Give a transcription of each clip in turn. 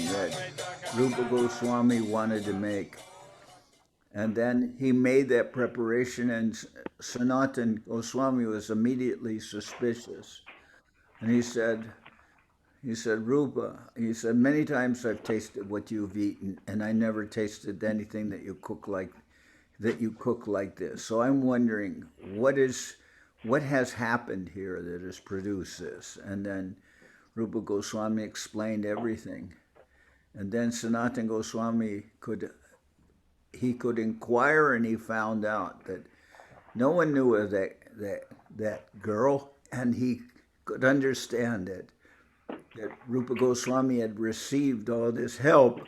That Rupa Goswami wanted to make. And then he made that preparation, and Sanatan Goswami was immediately suspicious. And he said, Rupa, he said, many times I've tasted what you've eaten, and I never tasted anything that you cook like this. So I'm wondering what has happened here that has produced this. And then Rupa Goswami explained everything. And then Sanatan Goswami could inquire, and he found out that no one knew of that girl, and he could understand that Rupa Goswami had received all this help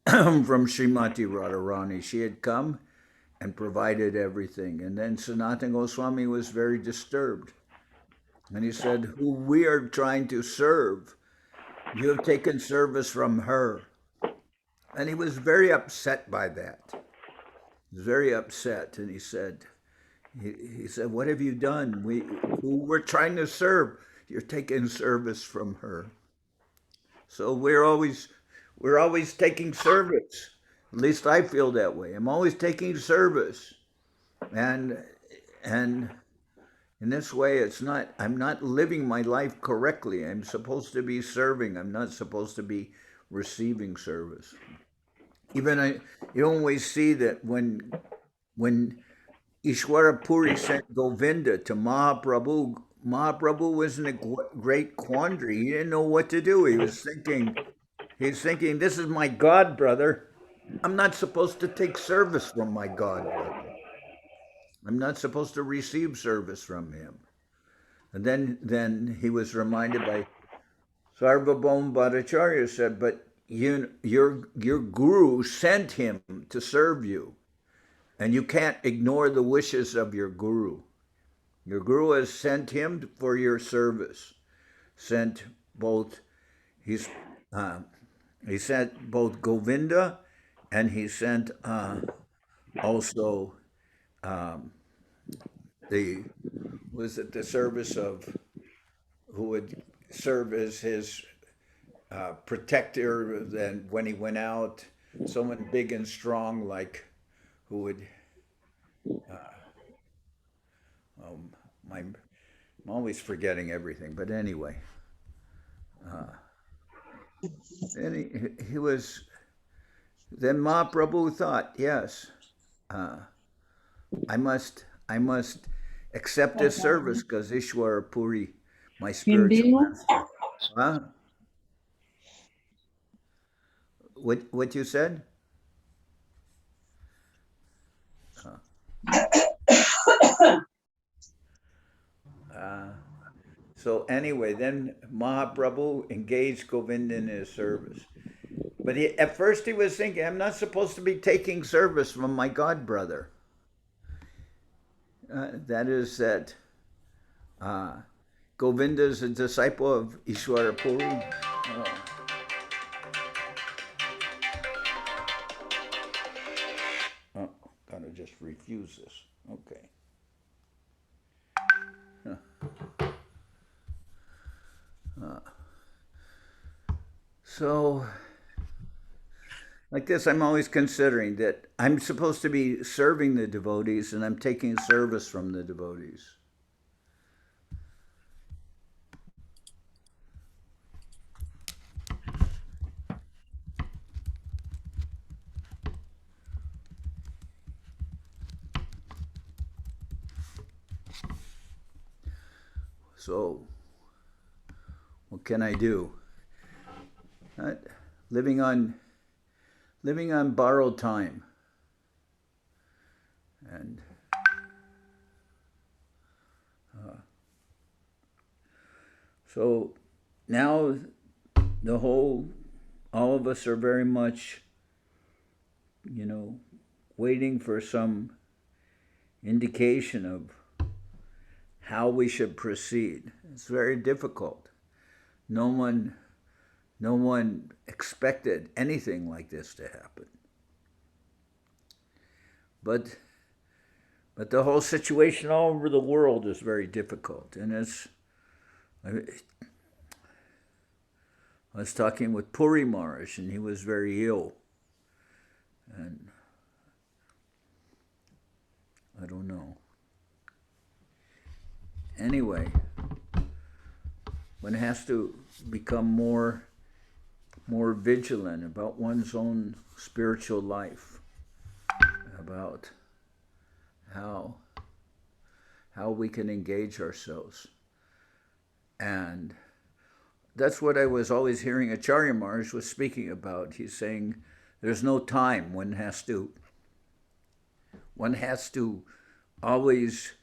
from Srimati Radharani. She had come and provided everything. And then Sanatan Goswami was very disturbed. And he said, who we are trying to serve, you have taken service from her. And he was very upset by that. He was very upset. And he said, what have you done? Who we're trying to serve, you're taking service from her. So we're always taking service. At least I feel that way. I'm always taking service. And in this way, I'm not living my life correctly. I'm supposed to be serving. I'm not supposed to be receiving service. Even you always see that when Ishwara Puri sent Govinda to Mahaprabhu, Mahaprabhu was in a great quandary. He didn't know what to do. He was thinking, this is my god brother. I'm not supposed to take service from my god brother. I'm not supposed to receive service from him. And then he was reminded by Sarvabhauma Bhattacharya said, but your guru sent him to serve you, and you can't ignore the wishes of your guru. Your guru has sent him for your service. He sent both Govinda, and he sent also the service of who would serve as his protector. Then when he went out, someone big and strong, like who would. I'm always forgetting everything, but anyway. And he was. Then Mahaprabhu thought, yes, I must accept his service because Ishwara Puri, my spiritual master. Huh? What you said? So anyway, then Mahaprabhu engaged Govinda in his service. But at first he was thinking, I'm not supposed to be taking service from my god brother. That is that Govinda is a disciple of Ishwara Puri. Gotta just refuse this. Okay. So, like this, I'm always considering that I'm supposed to be serving the devotees, and I'm taking service from the devotees. So, what can I do? Living on borrowed time, and so now all of us are very much, waiting for some, indication of how we should proceed. It's very difficult. No one expected anything like this to happen. But the whole situation all over the world is very difficult. And I was talking with Puri Maharaj, and he was very ill. And I don't know. Anyway, one has to become more vigilant about one's own spiritual life, about how we can engage ourselves. And that's what I was always hearing Acharya Maharaj was speaking about. He's saying there's no time. One has to always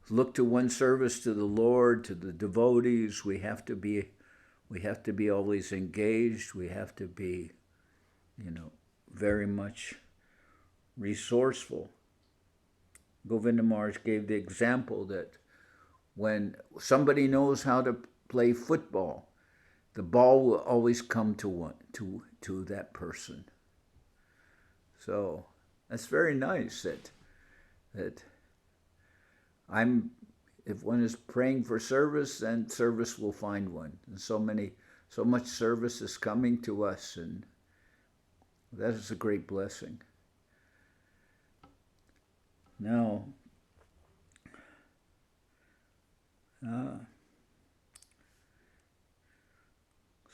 look to one's service to the Lord, to the devotees. We have to be always engaged. We have to be, very much resourceful. Govinda Maharaj gave the example that when somebody knows how to play football, the ball will always come to that person. So that's very nice that if one is praying for service, then service will find one. And so much service is coming to us, and that is a great blessing. Now,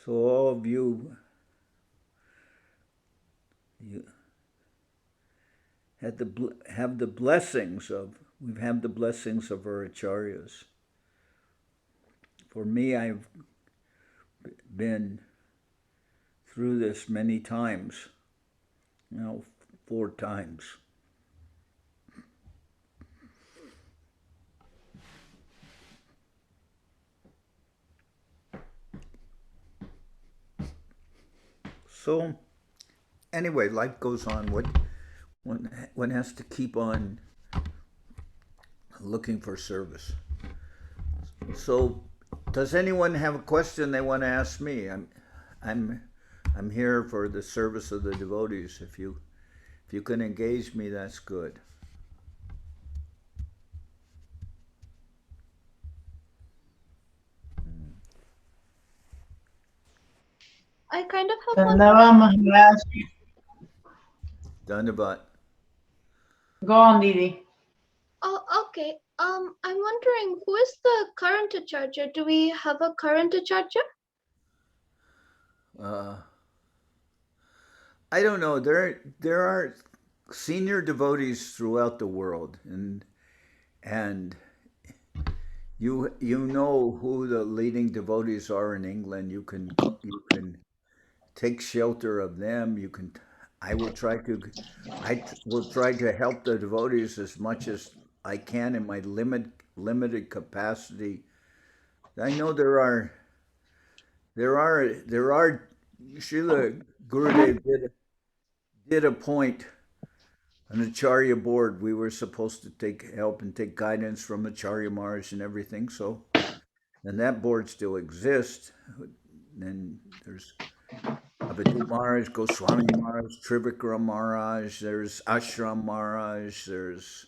so all of you have the blessings of our acharyas. For me, I've been through this many times, 4 times. So, anyway, life goes on. One has to keep on looking for service. So, does anyone have a question they want to ask me? I'm here for the service of the devotees. If you can engage me, that's good. I kind of have one. Maharaj. Dandavat. Go on, Didi. Oh, okay. I'm wondering, who is the current Acharya? Do we have a current Acharya? I don't know. There are senior devotees throughout the world, and you know who the leading devotees are in England. You can take shelter of them. I will try to help the devotees as much as I can in my limited capacity. I know there are Srila Gurudev did appoint an Acharya board. We were supposed to help and take guidance from Acharya Maharaj and everything. So, and that board still exists. Then there's Avadut Maharaj, Goswami Maharaj, Trivikram Maharaj, there's Ashram Maharaj, there's,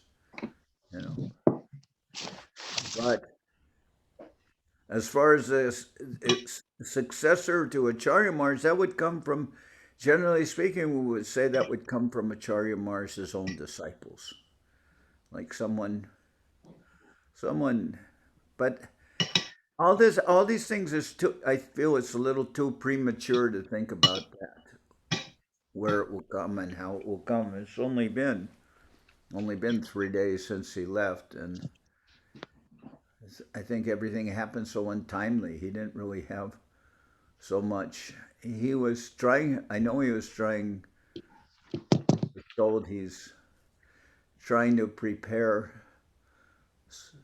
but as far as the successor to Acharya Maharaj, that would come from, generally speaking, we would say that would come from Acharya Maharaj's own disciples. Like someone, but all these things I feel it's a little too premature to think about that, where it will come and how it will come. It's only been 3 days since he left, and I think everything happened so untimely. He didn't really have so much. He was trying. I know he was trying. Told he's trying to prepare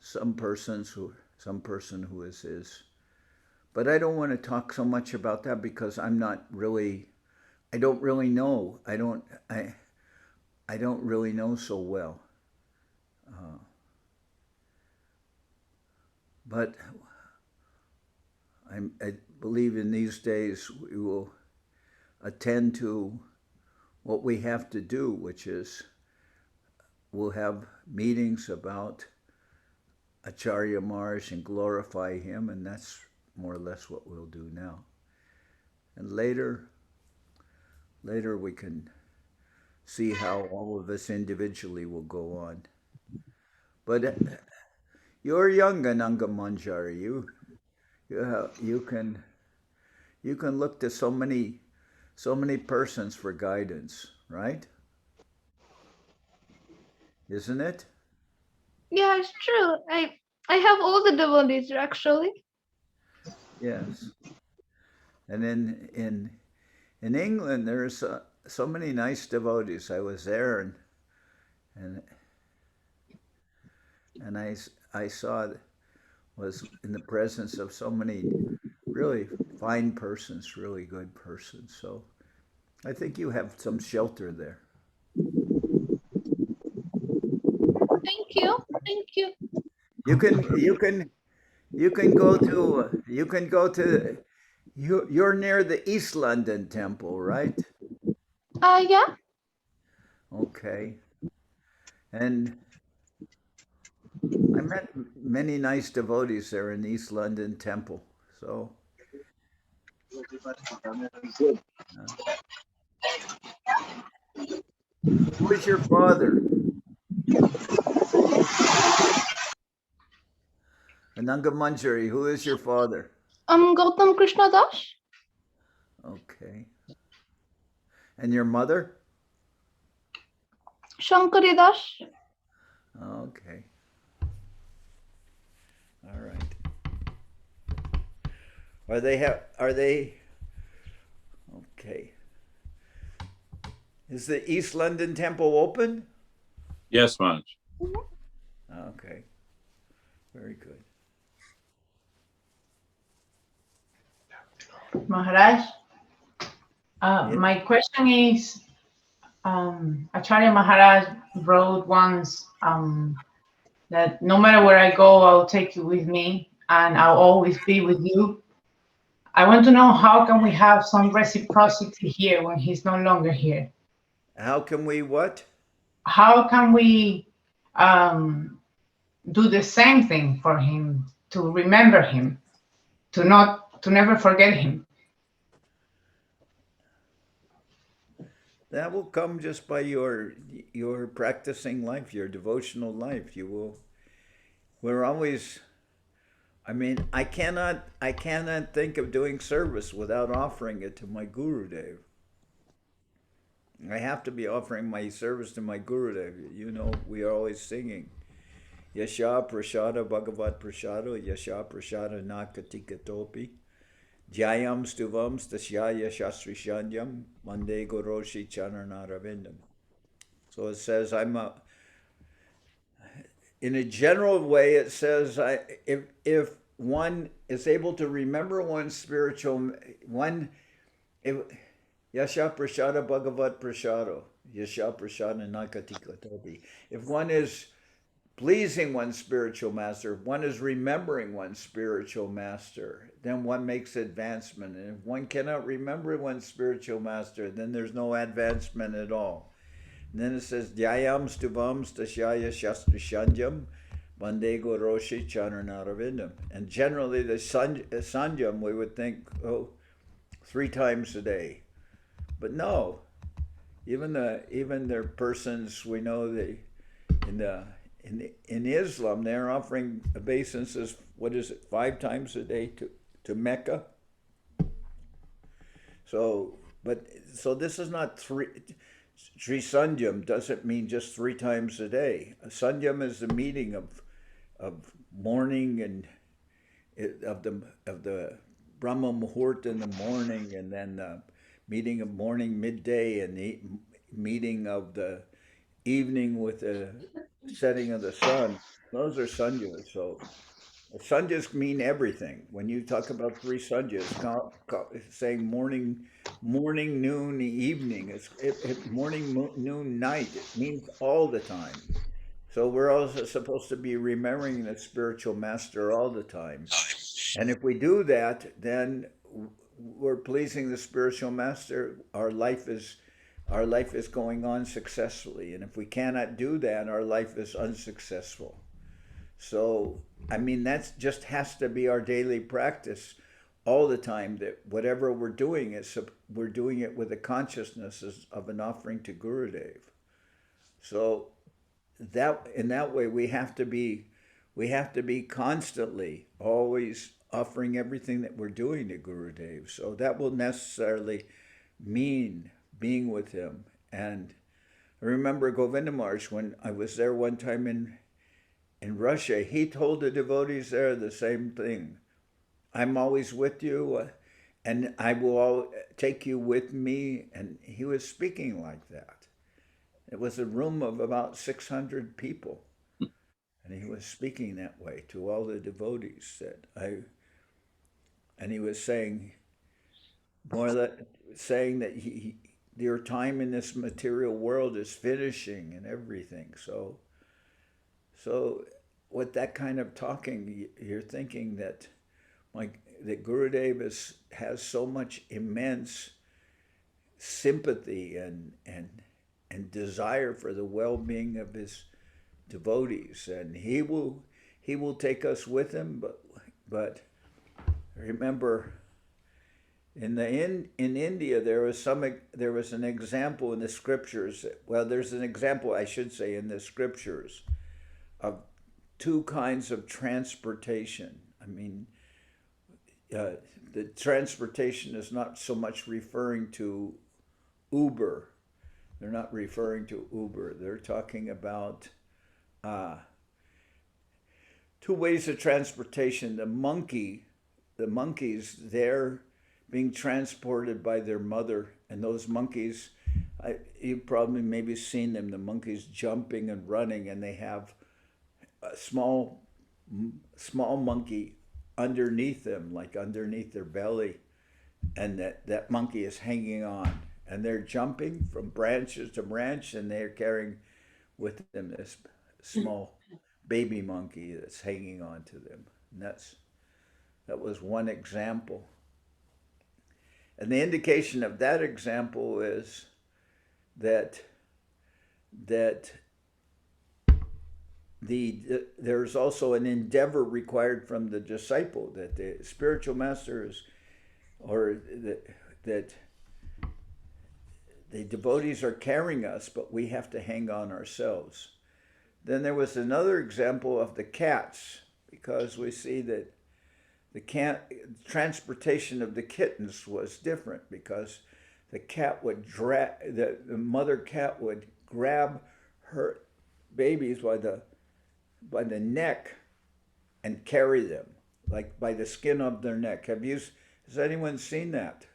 some person who is his. But I don't want to talk so much about that because I don't really know. I don't really know so well. But I believe in these days we will attend to what we have to do, which is we'll have meetings about Acharya Maharaj and glorify him, and that's more or less what we'll do now. And later we can see how all of us individually will go on. But you're young, Ananga Manjari. You can look to so many persons for guidance, right? Isn't it? Yeah, it's true. I have all the devotees actually. Yes. And in England, there's so many nice devotees. I was there, and I saw was in the presence of so many really fine persons, really good persons. So I think you have some shelter there. Thank you. Thank you. You can go to you're near the East London Temple, right? Yeah. Okay. And I met many nice devotees there in East London Temple. So who is your father? Ananga Manjari, who is your father? Gautam Krishna Das. Okay. And your mother? Shankari Das. Okay. All right. Are they okay. Is the East London Temple open? Yes, Maharaj. Okay. Very good. Maharaj, my question is, Acharya Maharaj wrote once that no matter where I go, I'll take you with me and I'll always be with you. I want to know, how can we have some reciprocity here when he's no longer here? How can we what? How can we do the same thing for him, to remember him, to never forget him? That will come just by your practicing life, your devotional life. You will. We're always. I mean, I cannot think of doing service without offering it to my Gurudev. I have to be offering my service to my Gurudev. You know, we are always singing, Yasha Prasada Bhagavat Prasado, Yasha Prasada Nakatika Topi, Jayam Stuvam Stasyaya Shastri Shandyam, Mande Goroshi Chanarnaravindam. So it says, in a general way, it says, if one is able to remember one's spiritual, Yasha Prasada Bhagavat Prasado, Yasha Prasada Nakatika Topi. If one is pleasing one's spiritual master, if one is remembering one's spiritual master, then one makes advancement. And if one cannot remember one's spiritual master, then there's no advancement at all. And then it says, Dhyayam Stuvam Stasyaya Shastri Shandyam, Bandego Roshi Chanarnaravindam. And generally the Sanjam, we would think, 3 times a day. But no, even their persons, we know in Islam, they're offering obeisances, 5 times a day to Mecca. So this is not Sri Sanjam doesn't mean just 3 times a day. A Sanjam is the meeting of morning and of the Brahma Muhurt in the morning, and then the meeting of morning, midday, and the meeting of the evening with the setting of the sun. Those are sanjas. So sanjas mean everything. When you talk about 3 sanjas, saying morning, noon, evening. It's morning, noon, night. It means all the time. So we're also supposed to be remembering the spiritual master all the time. And if we do that, then we're pleasing the spiritual master. Our life is going on successfully. And if we cannot do that, our life is unsuccessful. So, I mean, that just has to be our daily practice all the time, that whatever we're doing it with the consciousness of an offering to Gurudev. So that in that way we have to be constantly always offering everything that we're doing to Gurudev. So that will necessarily mean being with him. And I remember Govinda Maharaj, when I was there one time in Russia, he told the devotees there the same thing. I'm always with you, and I will take you with me. And he was speaking like that. It was a room of about 600 people. And he was speaking that way to all the devotees and he was saying that your time in this material world is finishing and everything. So with that kind of talking, you're thinking that that Gurudev has so much immense sympathy and desire for the well-being of his devotees, and he will take us with him. But remember, in India there was an example in the scriptures. Well, there's an example, I should say, in the scriptures of two kinds of transportation. I mean, the transportation is not so much referring to Uber. They're not referring to Uber. They're talking about two ways of transportation. The monkeys, they're being transported by their mother, and those monkeys, you've probably maybe seen them. The monkeys jumping and running, and they have a small monkey underneath them, like underneath their belly, and that monkey is hanging on, and they're jumping from branches to branch, and they're carrying with them this small baby monkey that's hanging on to them. And that was one example. And the indication of that example is that there's also an endeavor required from the disciple, that the spiritual master is, or that the devotees are carrying us, but we have to hang on ourselves. Then there was another example of the cats, because we see that the transportation of the kittens was different, because the mother cat would grab her babies by the neck and carry them, like by the skin of their neck. Has anyone seen that?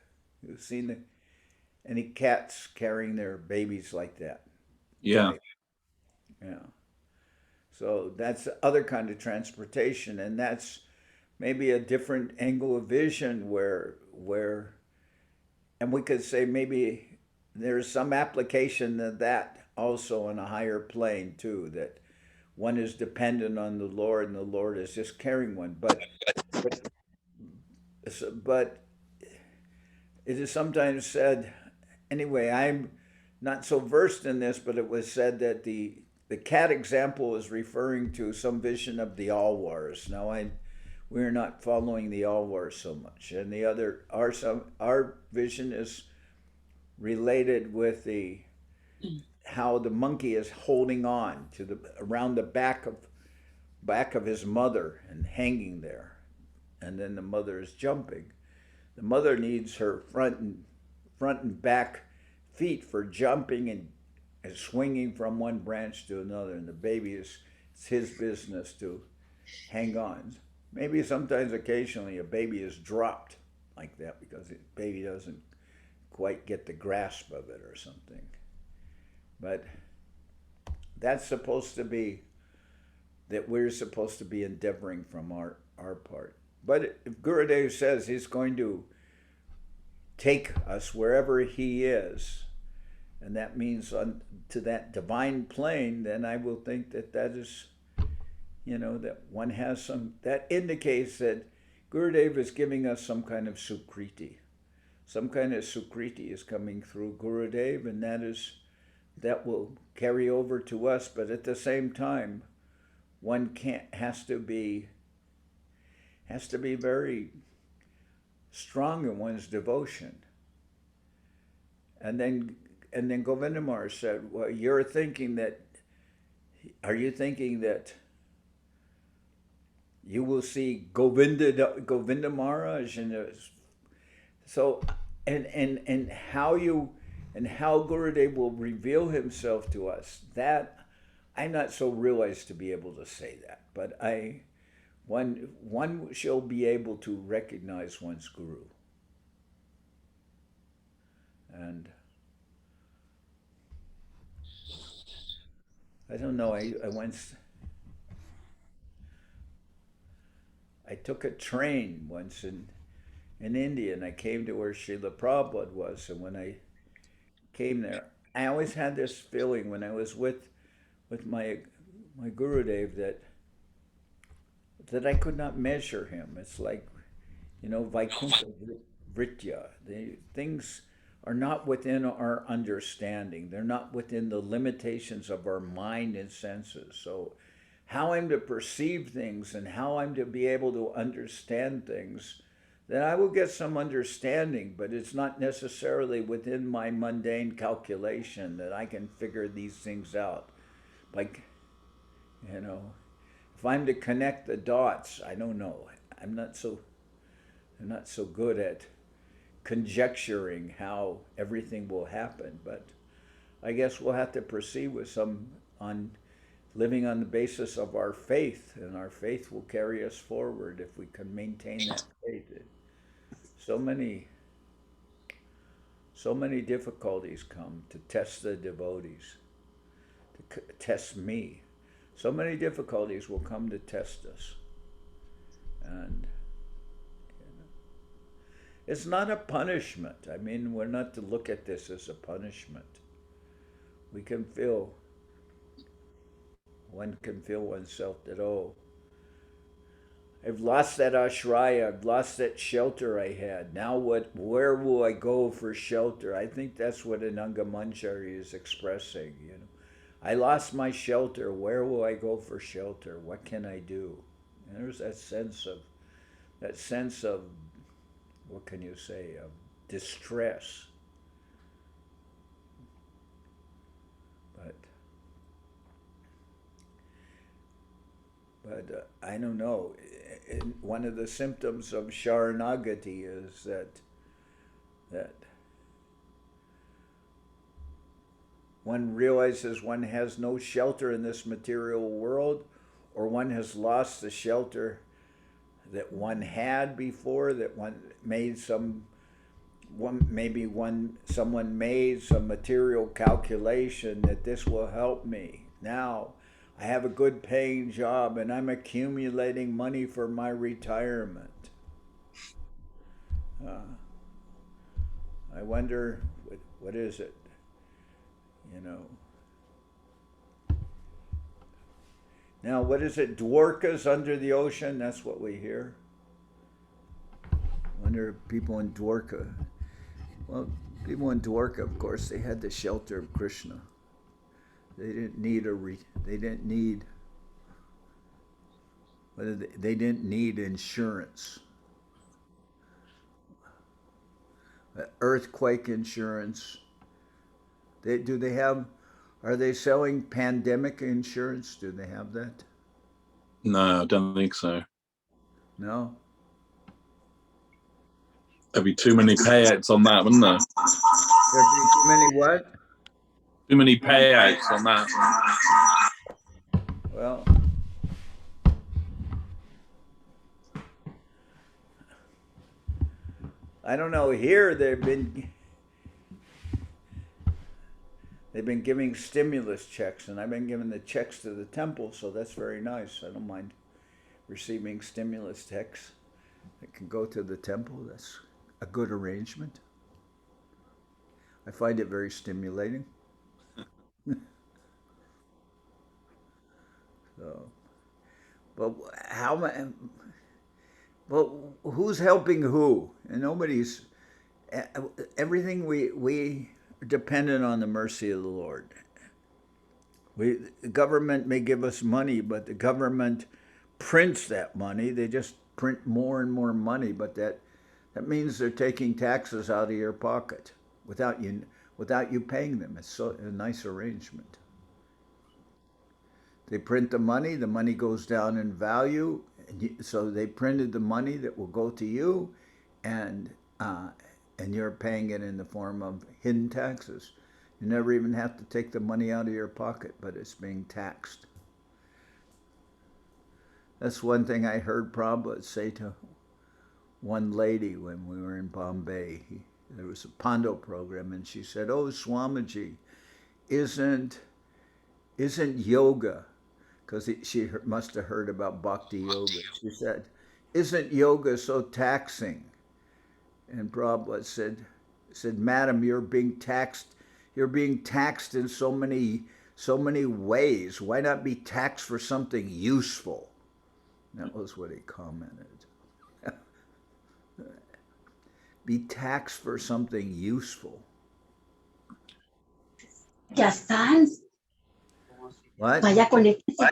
You've seen any cats carrying their babies like that? Yeah. Yeah. So that's the other kind of transportation, and that's maybe a different angle of vision where and we could say maybe there's some application of that also on a higher plane too, that one is dependent on the Lord and the Lord is just carrying one. But it is sometimes said, anyway, I'm not so versed in this, but it was said that the cat example is referring to some vision of the Alwars. Now we're not following the Alwars so much, and the other our vision is related with how the monkey is holding on to around the back of his mother and hanging there, and then the mother is jumping. The mother needs her front and back feet for jumping and swinging from one branch to another, and the baby it's his business to hang on. Maybe sometimes, occasionally, a baby is dropped like that because the baby doesn't quite get the grasp of it or something. But that's supposed to be that we're supposed to be endeavoring from our part. But if Gurudev says he's going to take us wherever he is, and that means to that divine plane, then I will think that that is, that one has that indicates that Gurudev is giving us some kind of sukriti. Some kind of sukriti is coming through Gurudev, and that will carry over to us. But at the same time, one has to be very strong in one's devotion. And then Govinda Maharaj said, "Well, are you thinking that you will see Govinda Maharaj and how Gurudev will reveal himself to us? That I'm not so realized to be able to say that, but one shall be able to recognize one's guru." And I don't know. I took a train once in India, and I came to where Srila Prabhupada was. And when I came there, I always had this feeling when I was with my Gurudev that I could not measure him. It's like, Vaikuntha Vritya. Things are not within our understanding. They're not within the limitations of our mind and senses. So how I'm to perceive things and how I'm to be able to understand things, then I will get some understanding, but it's not necessarily within my mundane calculation that I can figure these things out. Like, if I'm to connect the dots, I don't know. I'm not so good at conjecturing how everything will happen, but I guess we'll have to proceed with living on the basis of our faith, and our faith will carry us forward if we can maintain that faith. So many difficulties come to test the devotees, to test me. So many difficulties will come to test us. And it's not a punishment. I mean, we're not to look at this as a punishment. One can feel oneself that, oh, I've lost that ashraya, I've lost that shelter I had. Now where will I go for shelter? I think that's what Ananga Manjari is expressing, I lost my shelter, where will I go for shelter? What can I do? And there's that sense of, what can you say, of distress. But I don't know. One of the symptoms of Sharanagati is that one realizes one has no shelter in this material world, or one has lost the shelter that one had before, that someone made some material calculation that this will help me. Now I have a good paying job and I'm accumulating money for my retirement. I wonder, what is it? Now, what is it? Dwarkas under the ocean? That's what we hear. I wonder if people in Dwarka. Well, people in Dwarka, of course, they had the shelter of Krishna. They didn't need insurance. Earthquake insurance. Are they selling pandemic insurance? Do they have that? No, I don't think so. No? There'd be too many payouts on that, wouldn't there? There'd be too many what? Too many payouts on that. Well, I don't know. Here they've been giving stimulus checks, and I've been giving the checks to the temple, so that's very nice. I don't mind receiving stimulus checks that can go to the temple. That's a good arrangement. I find it very stimulating. So, but how many? But who's helping who? And nobody's. Everything we are dependent on the mercy of the Lord. The government may give us money, but the government prints that money. They just print more and more money, but that means they're taking taxes out of your pocket without you paying them. It's so a nice arrangement. They print the money goes down in value, so they printed the money that will go to you, and you're paying it in the form of hidden taxes. You never even have to take the money out of your pocket, but it's being taxed. That's one thing I heard Prabhupada say to one lady when we were in Bombay. There was a Pando program, and she said, "Oh, Swamiji, isn't yoga?" Because she must have heard about Bhakti yoga. She said, "Isn't yoga so taxing?" And Prabhupada said, "Madam, you're being taxed. You're being taxed in so many ways. Why not be taxed for something useful?" That was what he commented. Be taxed for something useful. Ya están. What? Vaya, conéctese.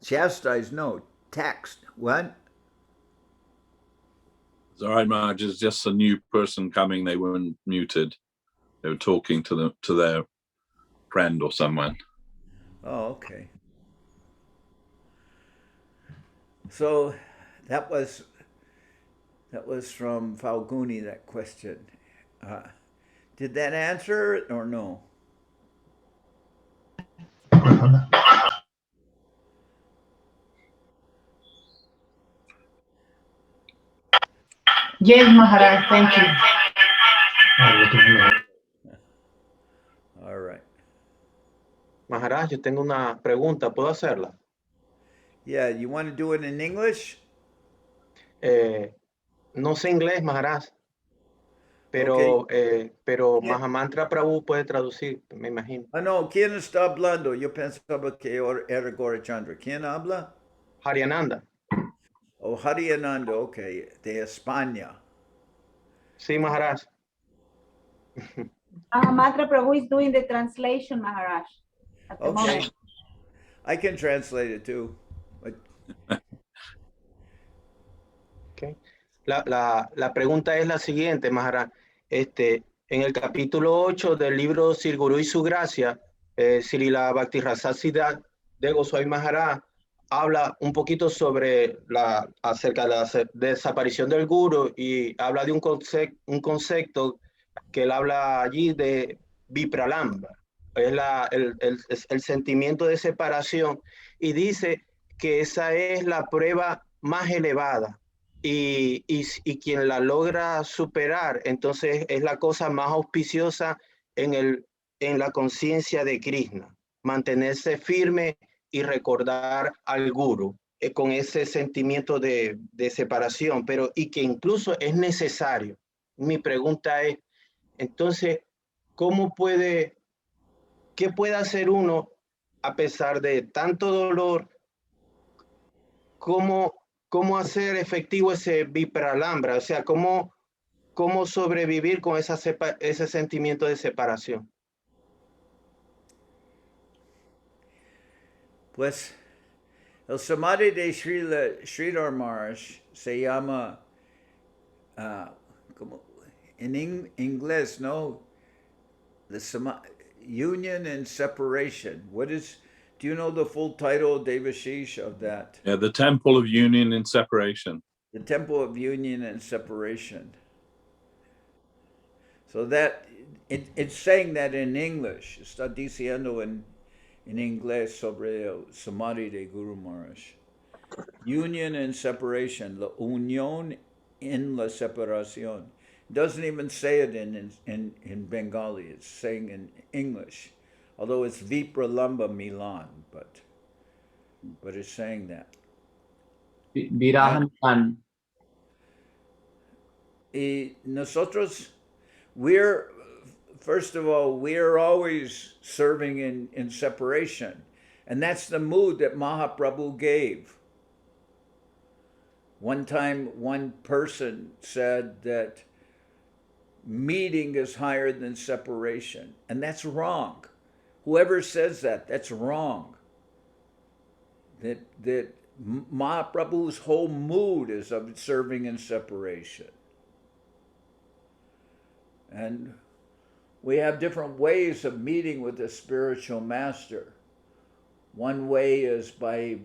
Chastise? No. Taxed. What? It's all right, Maharaj. It's just a new person coming. They weren't muted. They were talking to their friend or someone. Oh, okay. So that was from Falguni, that question. Did that answer it or no? Yes, Maharaj, thank you. All right. Maharaj, yo tengo una pregunta, ¿puedo hacerla? Yeah, you want to do it in English? No sé inglés, Maharaj, pero, Okay. pero Yeah. Mahamantra Prabhu puede traducir, me imagino. Ah, no, ¿quién está hablando? Yo pensaba que era Gorachandra. ¿Quién habla? Hariananda. Oh, Hariananda, okay, de España. Sí, Maharaj. Mahamantra Prabhu is doing the translation, Maharaj. At the Okay. moment. I can translate it too. But Okay. La pregunta es la siguiente, Maharaj. En el capítulo 8 del libro Sri Guru y su Gracia, Srila Bhakti Rasasiddha de Goswami Maharaj habla un poquito sobre acerca de la desaparición del Guru y habla de un concepto que él habla allí de vipralamba. Es el sentimiento de separación y dice que esa es la prueba más elevada. Y quien la logra superar, entonces es la cosa más auspiciosa en la conciencia de Krishna. Mantenerse firme y recordar al Guru con ese sentimiento de separación, y que incluso es necesario. Mi pregunta es, entonces, ¿qué puede hacer uno a pesar de tanto dolor? ¿Cómo hacer efectivo ese vipralambra? O sea, ¿cómo sobrevivir con ese sentimiento de separación? pues el samadhi de Sridhar Maharaj se llama, como en inglés, ¿no? Union and separation. Do you know the full title, Devashish, of that? Yeah, the Temple of Union and Separation. The Temple of Union and Separation. So that it's saying that in English. Está diciendo en inglés sobre el Samadhi de Guru Maharaj. Union and separation. La unión en la separación. It doesn't even say it in Bengali. It's saying in English. Although it's Vipralamba Milan, but it's saying that. Virahan. Y nosotros, we're first of all, we are always serving in separation. And that's the mood that Mahaprabhu gave. One time, one person said that meeting is higher than separation. And that's wrong. Whoever says that, that's wrong. That Mahaprabhu's whole mood is of serving in separation. And we have different ways of meeting with the spiritual master. One way is by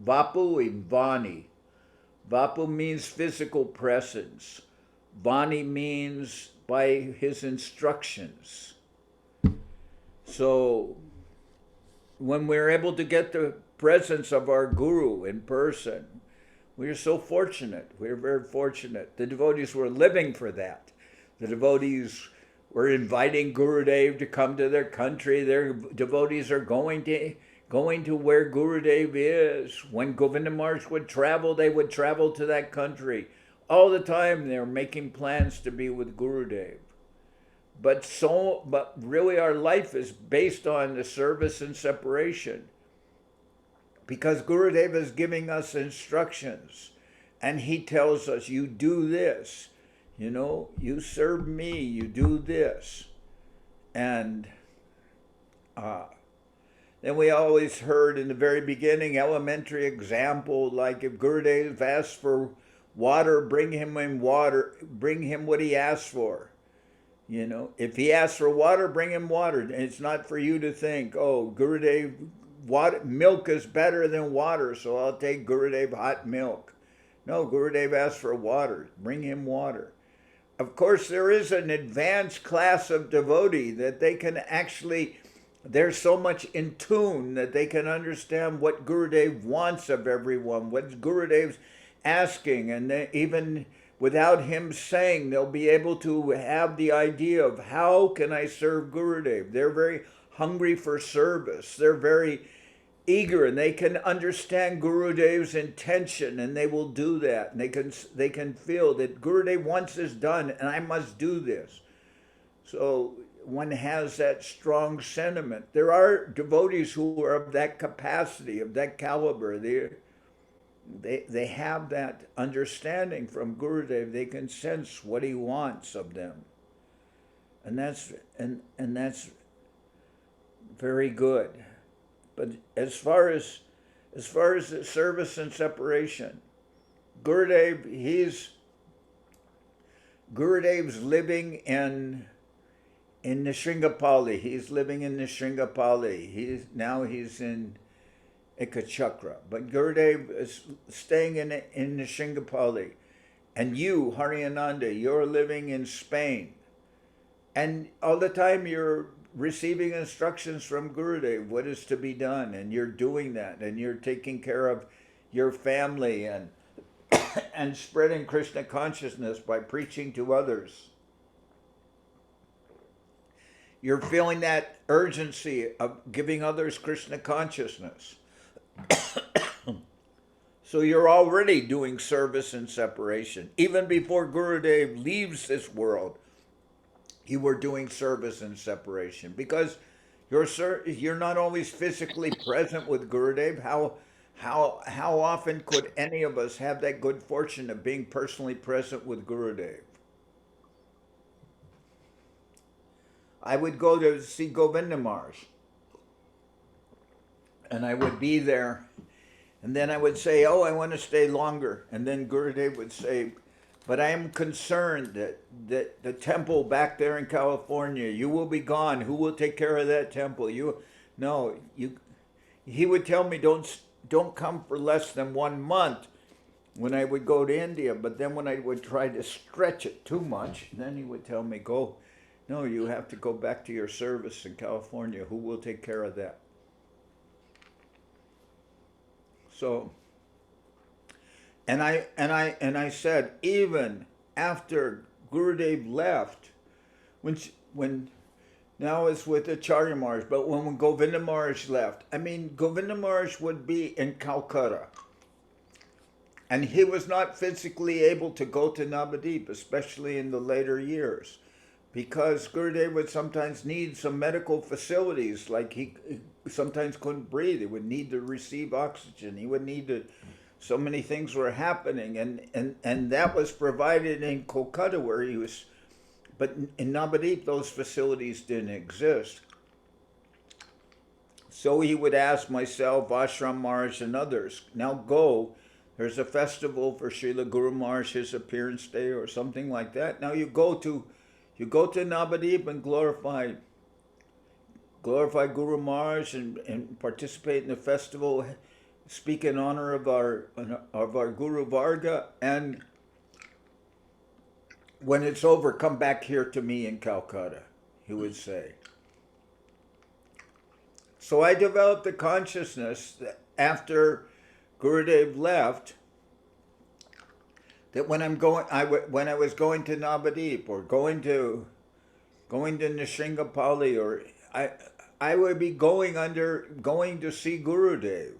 Vapu and Vani. Vapu means physical presence. Vani means by his instructions. So when we're able to get the presence of our guru in person, we are so fortunate. We're very fortunate. The devotees were living for that. The devotees were inviting Gurudev to come to their country. Their devotees are going to where Gurudev is. When Govinda Maharaj would travel, they would travel to that country. All the time they're making plans to be with Gurudev. But really our life is based on the service and separation. Because Gurudev is giving us instructions. And he tells us, you do this. You know, you serve me, you do this. And then we always heard in the very beginning, elementary example, like if Gurudev asks for water, bring him what he asks for. You know, if he asks for water, bring him water. And it's not for you to think, oh, Gurudev, milk is better than water, so I'll take Gurudev hot milk. No, Gurudev asks for water, bring him water. Of course, there is an advanced class of devotee that they can actually, they're so much in tune that they can understand what Gurudev wants of everyone, what Gurudev's asking, and even without him saying, they'll be able to have the idea of how can I serve Gurudev. They're very hungry for service. They're very eager, and they can understand Gurudev's intention, and they will do that. And they can feel that Gurudev wants this done, and I must do this. So one has that strong sentiment. There are devotees who are of that capacity, of that caliber. They have that understanding from Gurudev. They can sense what he wants of them, and that's very good. But as far as the service and separation, Gurudev's living in Nishringapali. He's living in Nishringapali. He's in Ekachakra. But Gurudev is staying in Nishringapali. And you, Hariyananda, you're living in Spain. And all the time you're receiving instructions from Gurudev, what is to be done, and you're doing that, and you're taking care of your family and and spreading Krishna consciousness by preaching to others. You're feeling that urgency of giving others Krishna consciousness. So you're already doing service and separation. Even before Gurudev leaves this world, you were doing service and separation, because you're not always physically present with Gurudev. How often could any of us have that good fortune of being personally present with Gurudev? I would go to see Govinda Maharaj, and I would be there, and then I would say, oh, I want to stay longer. And then Gurudev would say, but I am concerned that the temple back there in California, you will be gone. Who will take care of that temple? He would tell me, don't come for less than 1 month when I would go to India. But then when I would try to stretch it too much, then he would tell me, no, you have to go back to your service in California. Who will take care of that? So, and I said, even after Gurudev left, when now it's with Acharya Maharaj, but when Govinda Maharaj left, Govinda Maharaj would be in Calcutta, and he was not physically able to go to Navadip, especially in the later years, because Gurudev would sometimes need some medical facilities, like he sometimes couldn't breathe. He would need to receive oxygen. He would need to, so many things were happening, and that was provided in Kolkata where he was, but in Navadvip those facilities didn't exist. So he would ask myself, Ashram Maharaj, and others, now go. There's a festival for Srila Guru Maharaj, his appearance day or something like that. Now you go to Navadvip and glorify Guru Maharaj and participate in the festival, speak in honor of our Guru Varga, and when it's over, come back here to me in Calcutta, he would say. So I developed the consciousness that after Gurudev left, that when when I was going to Navadvip or going to Nishringapali, or I would be going to see Gurudev.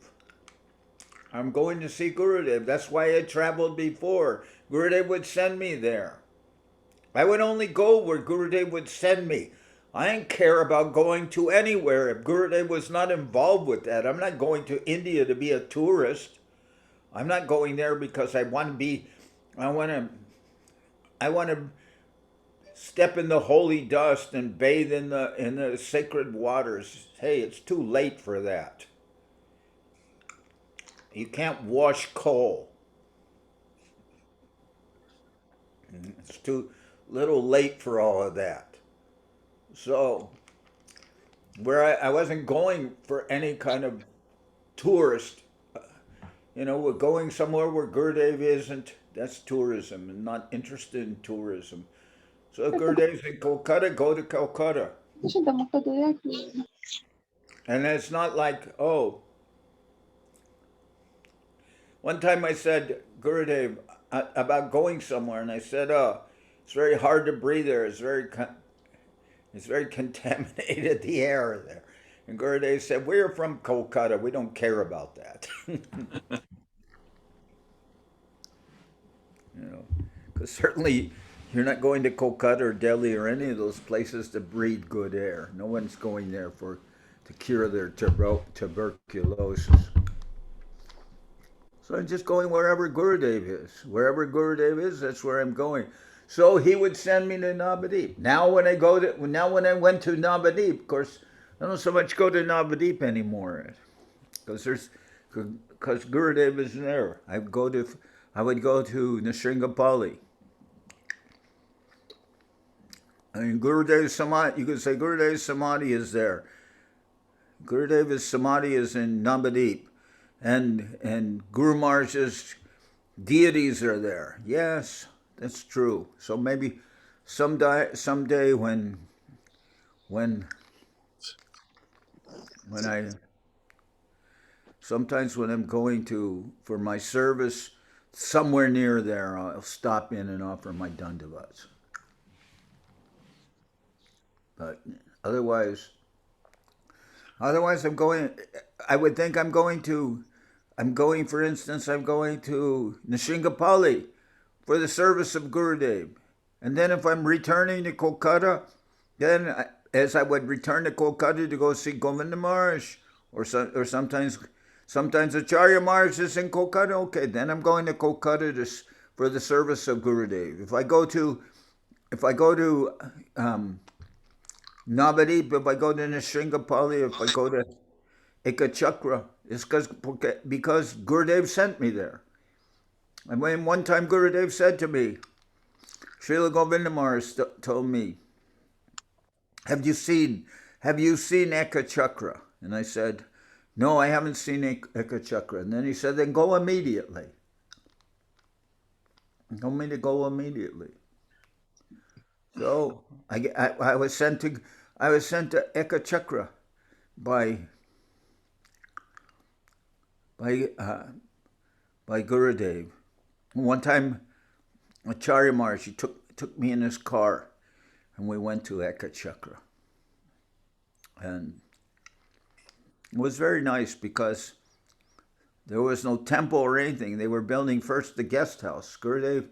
I'm going to see Gurudev. That's why I traveled before. Gurudev would send me there. I would only go where Gurudev would send me. I didn't care about going to anywhere if Gurudev was not involved with that. I'm not going to India to be a tourist. I'm not going there because I want to step in the holy dust and bathe in the sacred waters. Hey, it's too late for that. You can't wash coal. It's too little late for all of that. So, where I wasn't going for any kind of tourist, we're going somewhere where Gurudev isn't, that's tourism, and not interested in tourism. So if Gurudev's in Kolkata, go to Calcutta. And it's not like, one time I said, Gurudev, about going somewhere, and I said, it's very hard to breathe there, it's very contaminated, the air there. And Gurudev said, we're from Kolkata, we don't care about that. Because certainly you're not going to Kolkata or Delhi or any of those places to breathe good air. No one's going there to cure their tuberculosis. So I'm just going wherever Gurudev is. Wherever Gurudev is, that's where I'm going. So he would send me to Navadvip. Now when I went to Navadvip, of course, I don't so much go to Navadvip anymore, because Gurudev is there. I would go to Nishringapali. I mean, Gurudev's Samadhi, you could say Gurudev's Samadhi is there. Gurudev's Samadhi is in Navadvip. And Guru Maharaj's deities are there. Yes, that's true. So maybe someday when I'm going for my service somewhere near there, I'll stop in and offer my dandavats. But otherwise I'm going, I would think I'm going to Nishringapali for the service of Gurudev. And then if I'm returning to Kolkata, then as I would return to Kolkata to go see Govinda Maharaj, or sometimes Acharya Maharaj is in Kolkata, okay, then I'm going to Kolkata for the service of Gurudev. If I go to Navadvip, if I go to Nishringapali, if I go to Ekachakra, it's because Gurudev sent me there. And when one time Gurudev said to me, Srila Govinda Maharaj told me, have you seen Ekachakra? And I said, no, I haven't seen Ekachakra. And then he said, then go immediately. He told me to go immediately. So I was sent to Ekachakra by Gurudev. One time, Acharya Maharaj, he took me in his car, and we went to Ekachakra. And it was very nice because there was no temple or anything. They were building first the guest house. Gurudev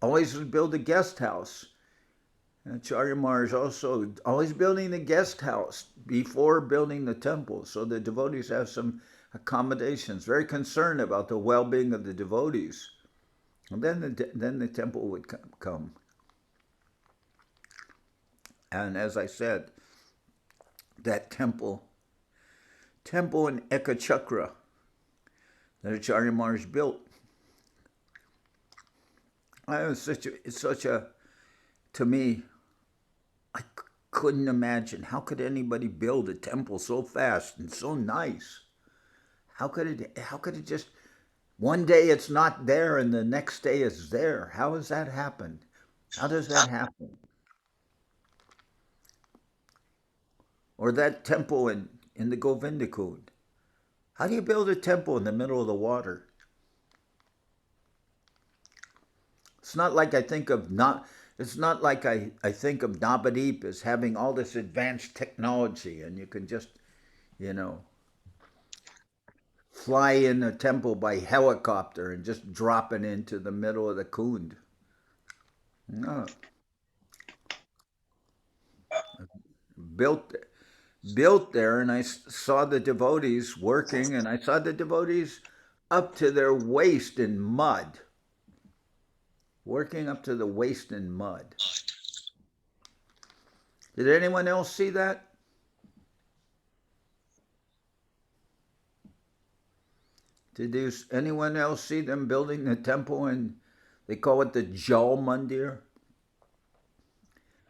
always would build a guest house. Acharya Maharaj also always building the guest house before building the temple, so the devotees have some accommodations. Very concerned about the well-being of the devotees, and then the temple would come. And as I said, that temple in Ekachakra that Acharya Maharaj built, it's such a, to me, I couldn't imagine. How could anybody build a temple so fast and so nice? How could it just, one day it's not there and the next day it's there? How has that happened? How does that happen? Or that temple in the Govindakund. How do you build a temple in the middle of the water? It's not like I think of Navadip as having all this advanced technology and you can just, fly in a temple by helicopter and just drop it into the middle of the Kund. No. Built there, and I saw the devotees working, and I saw the devotees up to their waist in mud. Working up to the waist in mud. Did anyone else see that? Did anyone else see them building the temple, and they call it the Jal Mandir?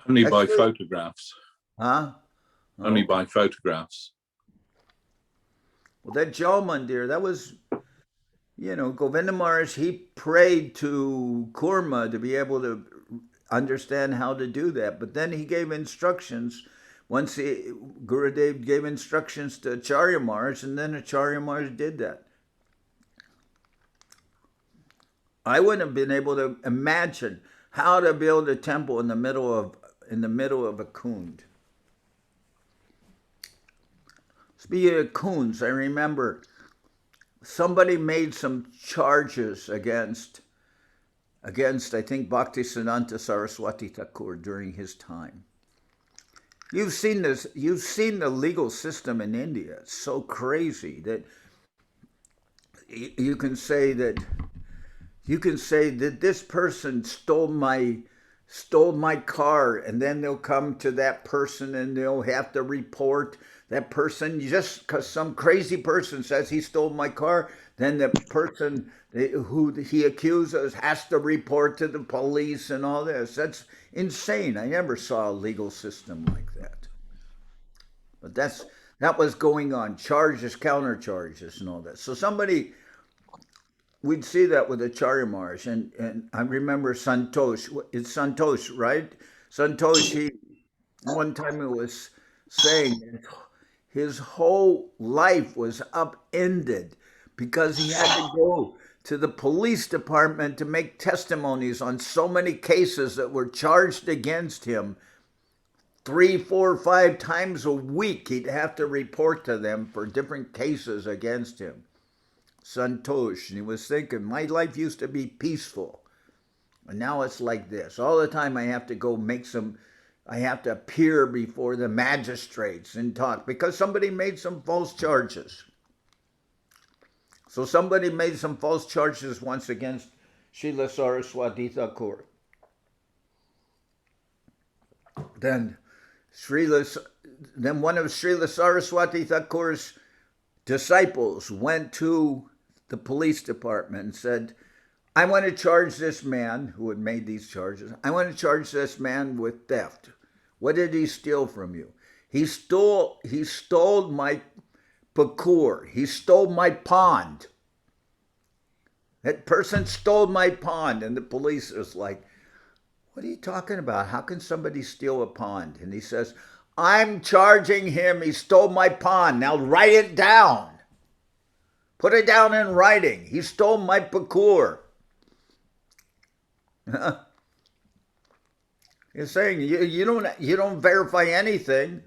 Only by photographs. Huh? Only by photographs. Well, that Jal Mandir, that was, Govinda Maharaj, he prayed to Kurma to be able to understand how to do that. But then he gave instructions. Gurudev gave instructions to Acharya Maharaj, and then Acharya Maharaj did that. I wouldn't have been able to imagine how to build a temple in the middle of a kund. Speaking of kunds, I remember somebody made some charges against I think Bhaktisiddhanta Saraswati Thakur during his time. You've seen this. You've seen the legal system in India. It's so crazy that you can say that this person stole my car, and then they'll come to that person and they'll have to report that person just because some crazy person says he stole my car. Then the person who he accuses has to report to the police and all this. That's insane. I never saw a legal system like that. But that was going on. Charges, counter charges, and all that. So we'd see that with Acharya Maharaj, and I remember Santosh. It's Santosh, right? Santosh, one time he was saying that his whole life was upended because he had to go to the police department to make testimonies on so many cases that were charged against him. 3, 4, 5 times a week he'd have to report to them for different cases against him. Santosh, and he was thinking, my life used to be peaceful, and now it's like this. All the time I have to go I have to appear before the magistrates and talk because somebody made some false charges. So somebody made some false charges once against Srila Saraswati Thakur. Then one of Srila Saraswati Thakur's disciples went to the police department and said, I want to charge this man who had made these charges. I want to charge this man with theft. What did he steal from you? He stole my pakur. He stole my pond. That person stole my pond. And the police is like, what are you talking about? How can somebody steal a pond? And he says, I'm charging him. He stole my pond. Now write it down. Put it down in writing. He stole my pakur. You're saying you don't verify anything.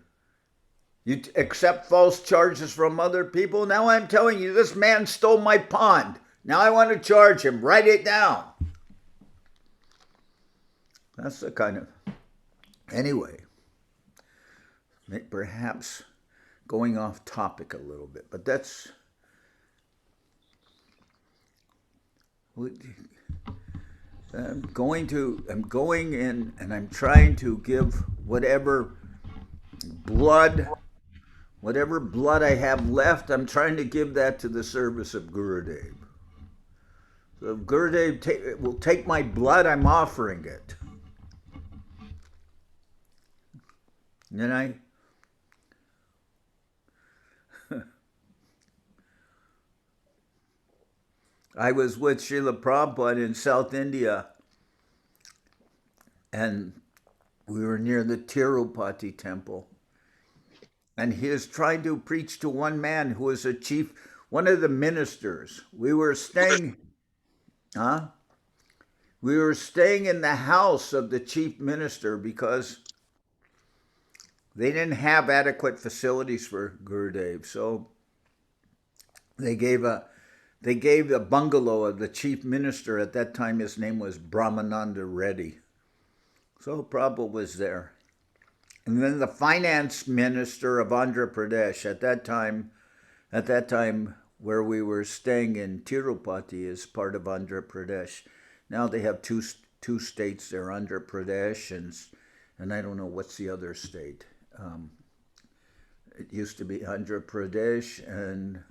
You accept false charges from other people. Now I'm telling you, this man stole my pond. Now I want to charge him. Write it down. That's the kind of Anyway, perhaps going off topic a little bit, but that's I'm going in and I'm trying to give whatever blood I have left, I'm trying to give that to the service of Gurudev. So if Gurudev will take my blood, I'm offering it. And I was with Srila Prabhupada in South India, and we were near the Tirupati temple. And he was trying to preach to one man who was one of the ministers. We were staying in the house of the chief minister because they didn't have adequate facilities for Gurudev. So they gave the bungalow of the chief minister. At that time, his name was Brahmananda Reddy. So Prabhupada was there. And then the finance minister of Andhra Pradesh at that time where we were staying in Tirupati is part of Andhra Pradesh. Now they have two states there, Andhra Pradesh and I don't know what's the other state. It used to be Andhra Pradesh, and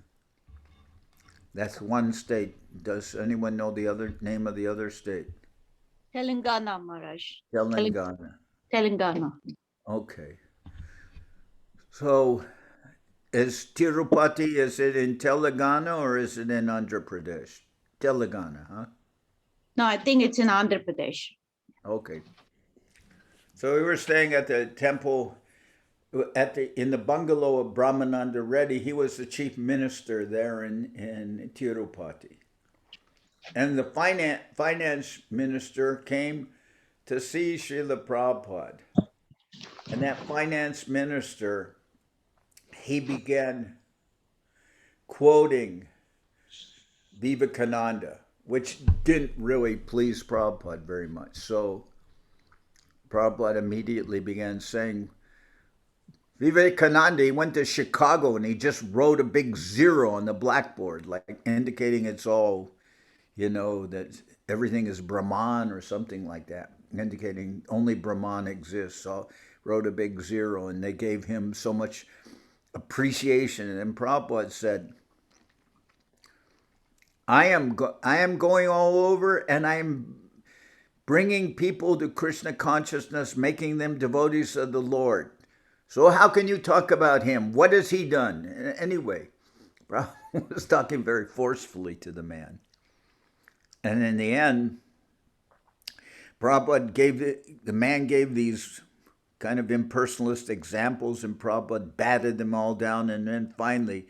that's one state. Does anyone know the other name of the other state? Telangana, Maharaj. Telangana. Okay. So is Tirupati, is it in Telangana or is it in Andhra Pradesh? Telangana, huh? No, I think it's in Andhra Pradesh. Okay. So we were staying at the temple, in the bungalow of Brahmananda Reddy. He was the chief minister there in Tirupati. And the finance minister came to see Srila Prabhupada. And that finance minister, he began quoting Vivekananda, which didn't really please Prabhupada very much. So Prabhupada immediately began saying, Vivekananda, he went to Chicago and he just wrote a big 0 on the blackboard, like indicating it's all, that everything is Brahman or something like that, indicating only Brahman exists. So wrote a big 0, and they gave him so much appreciation. And then Prabhupada said, I am going all over, and I am bringing people to Krishna consciousness, making them devotees of the Lord. So how can you talk about him? What has he done? Anyway, Prabhupada was talking very forcefully to the man. And in the end, Prabhupada the man gave these kind of impersonalist examples, and Prabhupada batted them all down. And then finally,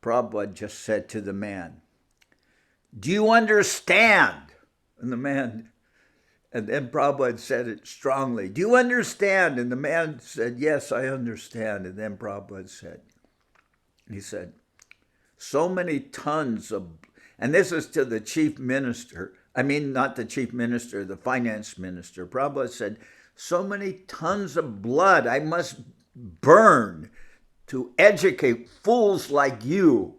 Prabhupada just said to the man, do you understand? And then Prabhupada said it strongly, do you understand? And the man said, yes, I understand. And then Prabhupada said, so many tons of, and this is to the chief minister, not the chief minister, the finance minister. Prabhupada said, so many tons of blood I must burn to educate fools like you.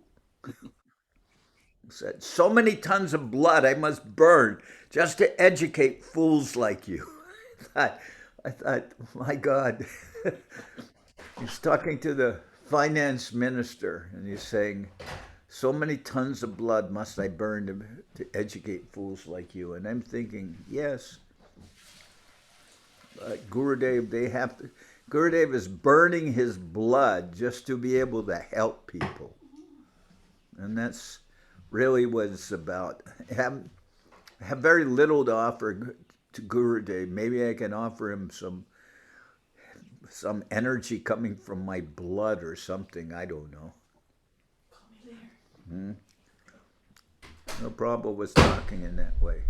He said, so many tons of blood I must burn just to educate fools like you. I thought, my God. He's talking to the finance minister, and he's saying, so many tons of blood must I burn to educate fools like you. And I'm thinking, yes, Gurudev, Gurudev is burning his blood just to be able to help people. And that's really what it's about. I have very little to offer to Gurudev. Maybe I can offer him some energy coming from my blood or something. I don't know. No, Prabhupada was talking in that way.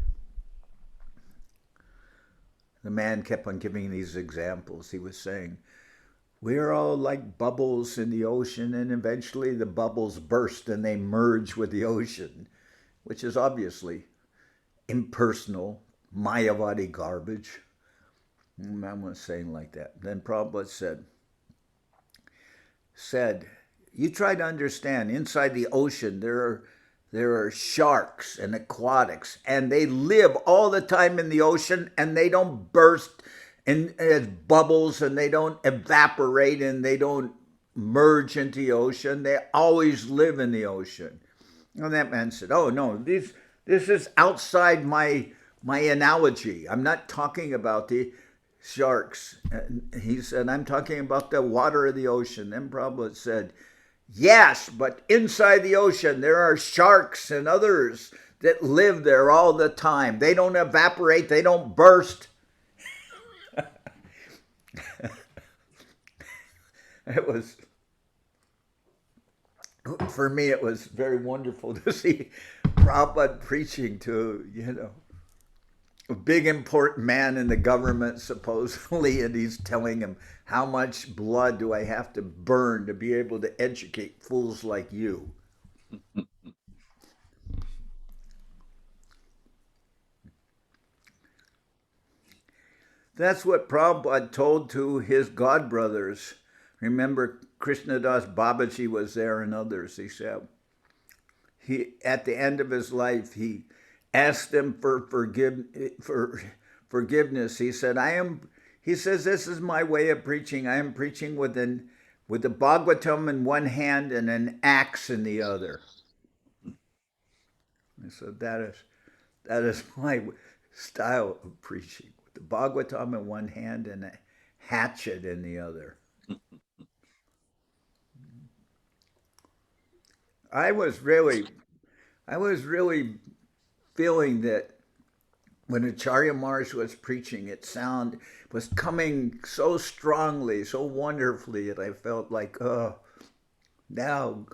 The man kept on giving these examples. He was saying, we're all like bubbles in the ocean, and eventually the bubbles burst and they merge with the ocean, which is obviously impersonal, Mayavadi garbage. Man was saying like that. Then Prabhupada said, you try to understand, inside the ocean there are sharks and aquatics, and they live all the time in the ocean, and they don't burst as bubbles, and they don't evaporate, and they don't merge into the ocean. They always live in the ocean. And that man said, oh no, this is outside my analogy. I'm not talking about the sharks. And he said, I'm talking about the water of the ocean. Then Prabhupada said, yes, but inside the ocean there are sharks and others that live there all the time. They don't evaporate, they don't burst. It was, for me, it was very wonderful to see Prabhupada preaching to, a big important man in the government, supposedly, and he's telling him, how much blood do I have to burn to be able to educate fools like you? That's what Prabhupada told to his godbrothers. Remember, Krishnadas Babaji was there and others. He said, at the end of his life, he asked them for forgiveness. He said, he says, this is my way of preaching. I am preaching with the Bhagavatam in one hand and an axe in the other. I said, that is my style of preaching, with the Bhagavatam in one hand and a hatchet in the other. I was really feeling that when Acharya Maharaj was preaching, sound was coming so strongly, so wonderfully, that I felt like, oh, now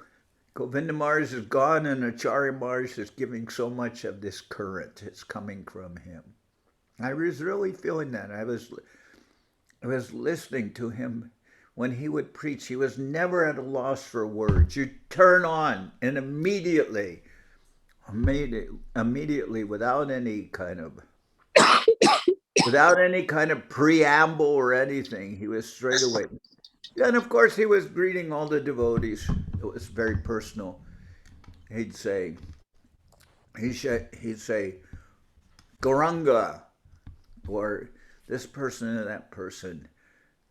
Govinda Maharaj is gone and Acharya Maharaj is giving so much of this current. It's coming from him. I was really feeling that. I was listening to him. When he would preach, he was never at a loss for words. You turn on, and immediately, without any kind of preamble or anything, he was straight away. And of course, he was greeting all the devotees. It was very personal. He'd say, Gauranga, or this person and that person.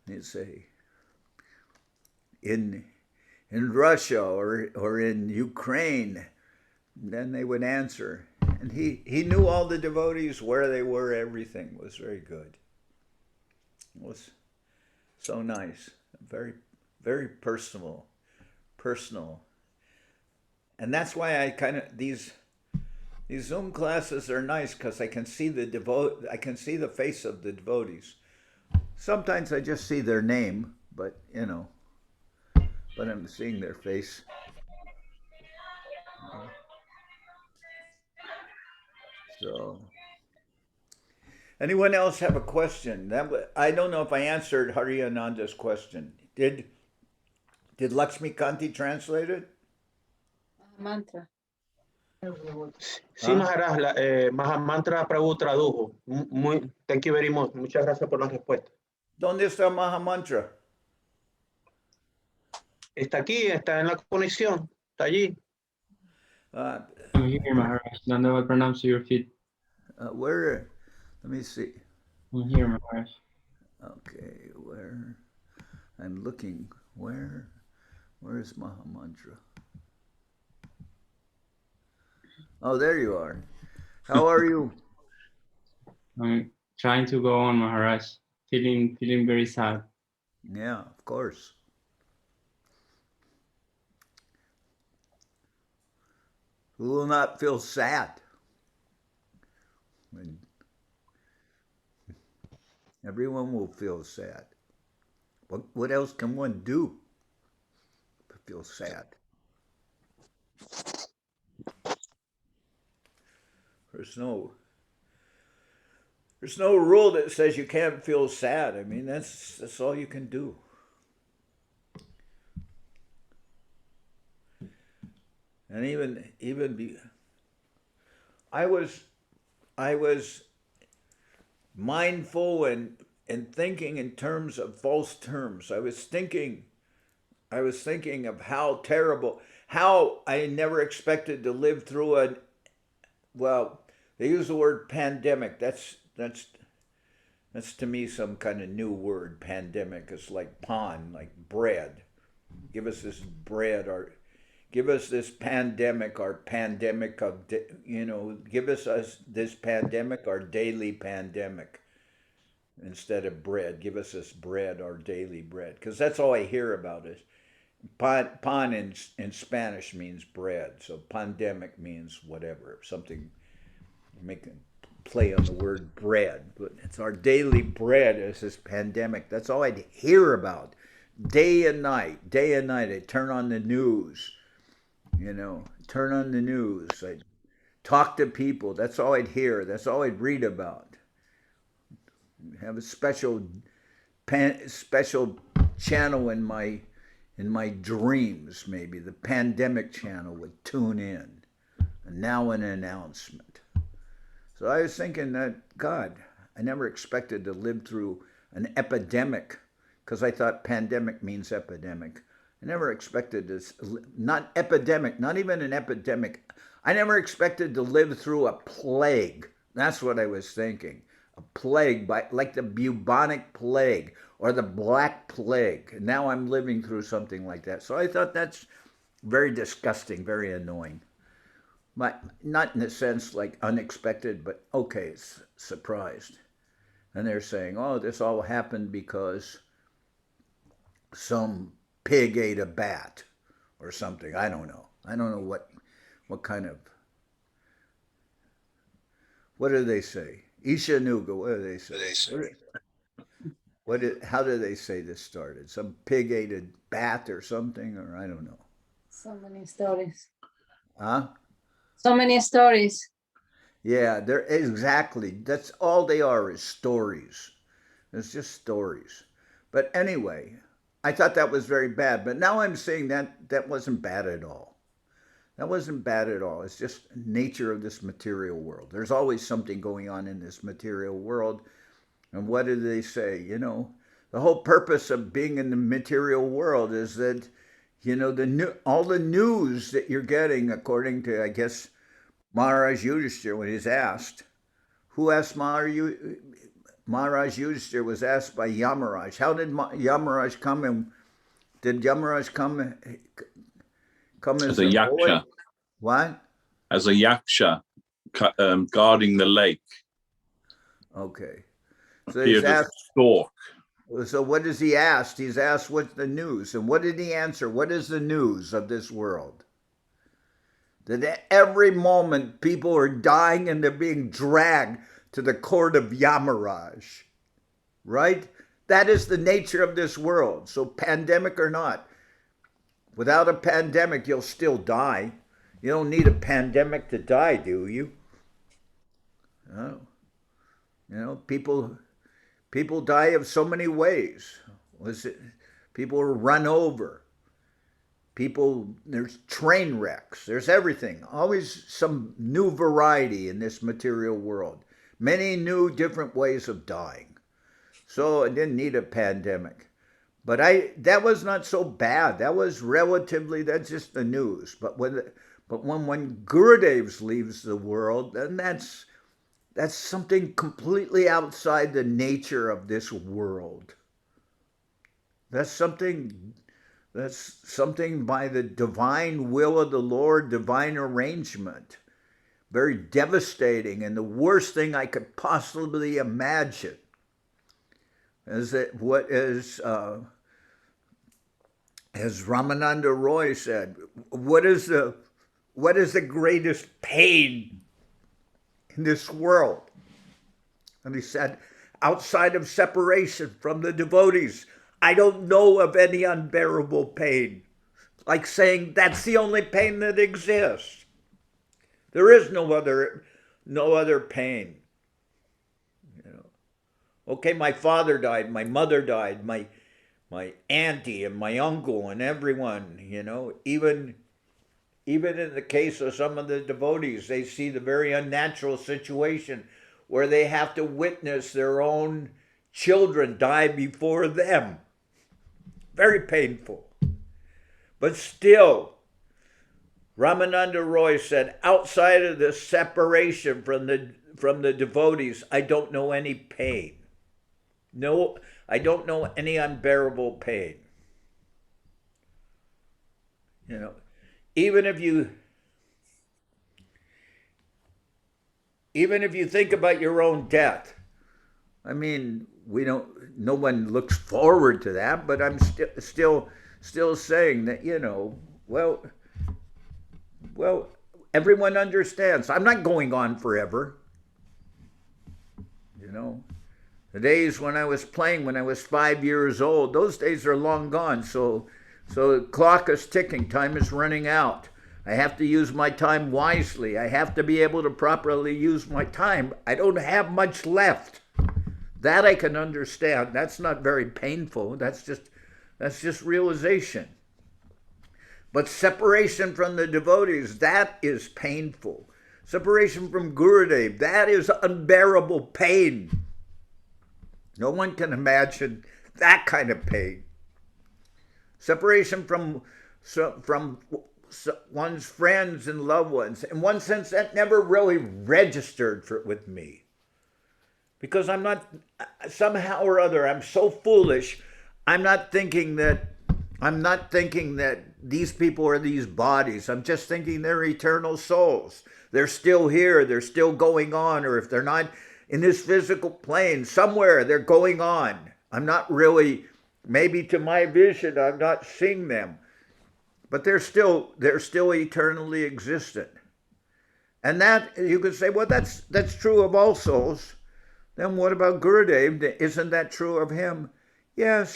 He'd say, in Russia or in Ukraine. And then they would answer. And he knew all the devotees, where they were, everything. Was very good. It was so nice. Very, very personal. And that's why I kind of, these Zoom classes are nice, because I can see the face of the devotees. Sometimes I just see their name, but but I'm seeing their face. So, anyone else have a question? I don't know if I answered Hari Ananda's question. Did Lakshmi Kanti translate it? Mantra. Sí, Maharaj, Mahamantra Prabhu tradujo. Thank you very much. Muchas gracias por la respuesta. ¿Dónde está Mahamantra? Está aquí, está en la conexión, está allí. I'm here, Maharaj. Dandavad pranams to your feet. Where? Let me see. I'm here, Maharaj. Okay, where? I'm looking. Where is Mahamantra? Oh, there you are. How are you? I'm trying to go on, Maharaj. Feeling very sad. Yeah, of course. Who will not feel sad? Everyone will feel sad. What else can one do to feel sad? There's no rule that says you can't feel sad. I mean, that's all you can do. And I was mindful and and thinking in terms of false terms. I was thinking of how terrible, how I never expected to live through well, they use the word pandemic. That's to me some kind of new word. Pandemic is like like bread. Give us this bread, give us this pandemic, our pandemic of, give us this pandemic, our daily pandemic. Instead of bread, give us this bread, our daily bread. Because that's all I hear about is pan in Spanish means bread. So pandemic means whatever, something, make a play on the word bread. But it's our daily bread is this pandemic. That's all I'd hear about. Day and night, day and night. I'd turn on the news, turn on the news. I'd talk to people. That's all I'd hear. That's all I'd read about. Have a special channel in my dreams. Maybe the pandemic channel would tune in, and now an announcement. So I was thinking that, God, I never expected to live through an epidemic, because I thought pandemic means epidemic. I never expected this, not epidemic, not even an epidemic. I never expected to live through a plague. That's what I was thinking. A plague, like the bubonic plague or the black plague. And now I'm living through something like that. So I thought that's very disgusting, very annoying. But not in the sense like unexpected, but okay, surprised. And they're saying, oh, this all happened because some pig ate a bat or something. I don't know. I don't know what kind of, what do they say? Ishanuga, what do they say? How do they say this started? Some pig ate a bat or something, or I don't know. So many stories. Huh? So many stories. Yeah, they're exactly. That's all they are is stories. It's just stories. But anyway, I thought that was very bad. But now I'm saying that wasn't bad at all. That wasn't bad at all. It's just nature of this material world. There's always something going on in this material world. And what do they say? The whole purpose of being in the material world is that, all the news that you're getting, according to, I guess, Maharaj Yudhishthira, when he's asked, who asked Maharaj Yudhishthira was asked by Yamaraj. How did Yamaraj come and did Yamaraj come as a yaksha? Boy? What? As a yaksha, guarding the lake. Okay. So he's asked. So what does he ask? He's asked, what's the news? And what did he answer? What is the news of this world? That at every moment people are dying and they're being dragged to the court of Yamaraj. Right? That is the nature of this world. So pandemic or not, without a pandemic, you'll still die. You don't need a pandemic to die, do you? No. People die of so many ways. People are run over. There's train wrecks. There's everything. Always some new variety in this material world. Many new different ways of dying. So I didn't need a pandemic. But that was not so bad. That was that's just the news. But when Gurudev leaves the world, then that's something completely outside the nature of this world. That's something by the divine will of the Lord, divine arrangement. Very devastating and the worst thing I could possibly imagine. As Ramananda Roy said, what is the greatest pain in this world? And he said, outside of separation from the devotees, I don't know of any unbearable pain. Like saying that's the only pain that exists. There is no other pain. Okay, my father died, my mother died, my auntie and my uncle and everyone, even in the case of some of the devotees, they see the very unnatural situation where they have to witness their own, children die before them. Very painful. But still, Ramananda Roy said, outside of the separation from the devotees, I don't know any pain. No, I don't know any unbearable pain. You know, even if you think about your own death, I mean, no one looks forward to that, but I'm still saying that, you know, well, everyone understands. I'm not going on forever. You know, the days when I was playing when I was 5 years old, those days are long gone. So the clock is ticking. Time is running out. I have to use my time wisely. I have to be able to properly use my time. I don't have much left. That I can understand. That's not very painful. That's just realization. But separation from the devotees, that is painful. Separation from Gurudev, that is unbearable pain. No one can imagine that kind of pain. Separation from one's friends and loved ones. In one sense, that never really registered with me. Because I'm not, somehow or other, I'm so foolish, I'm not thinking that these people are these bodies. I'm just thinking they're eternal souls. They're still here, they're still going on, or if they're not in this physical plane, somewhere they're going on. I'm not really, maybe to my vision, I'm not seeing them. But they're still eternally existent. And that, you could say, well, that's true of all souls. Then what about Gurudev? Isn't that true of him? Yes.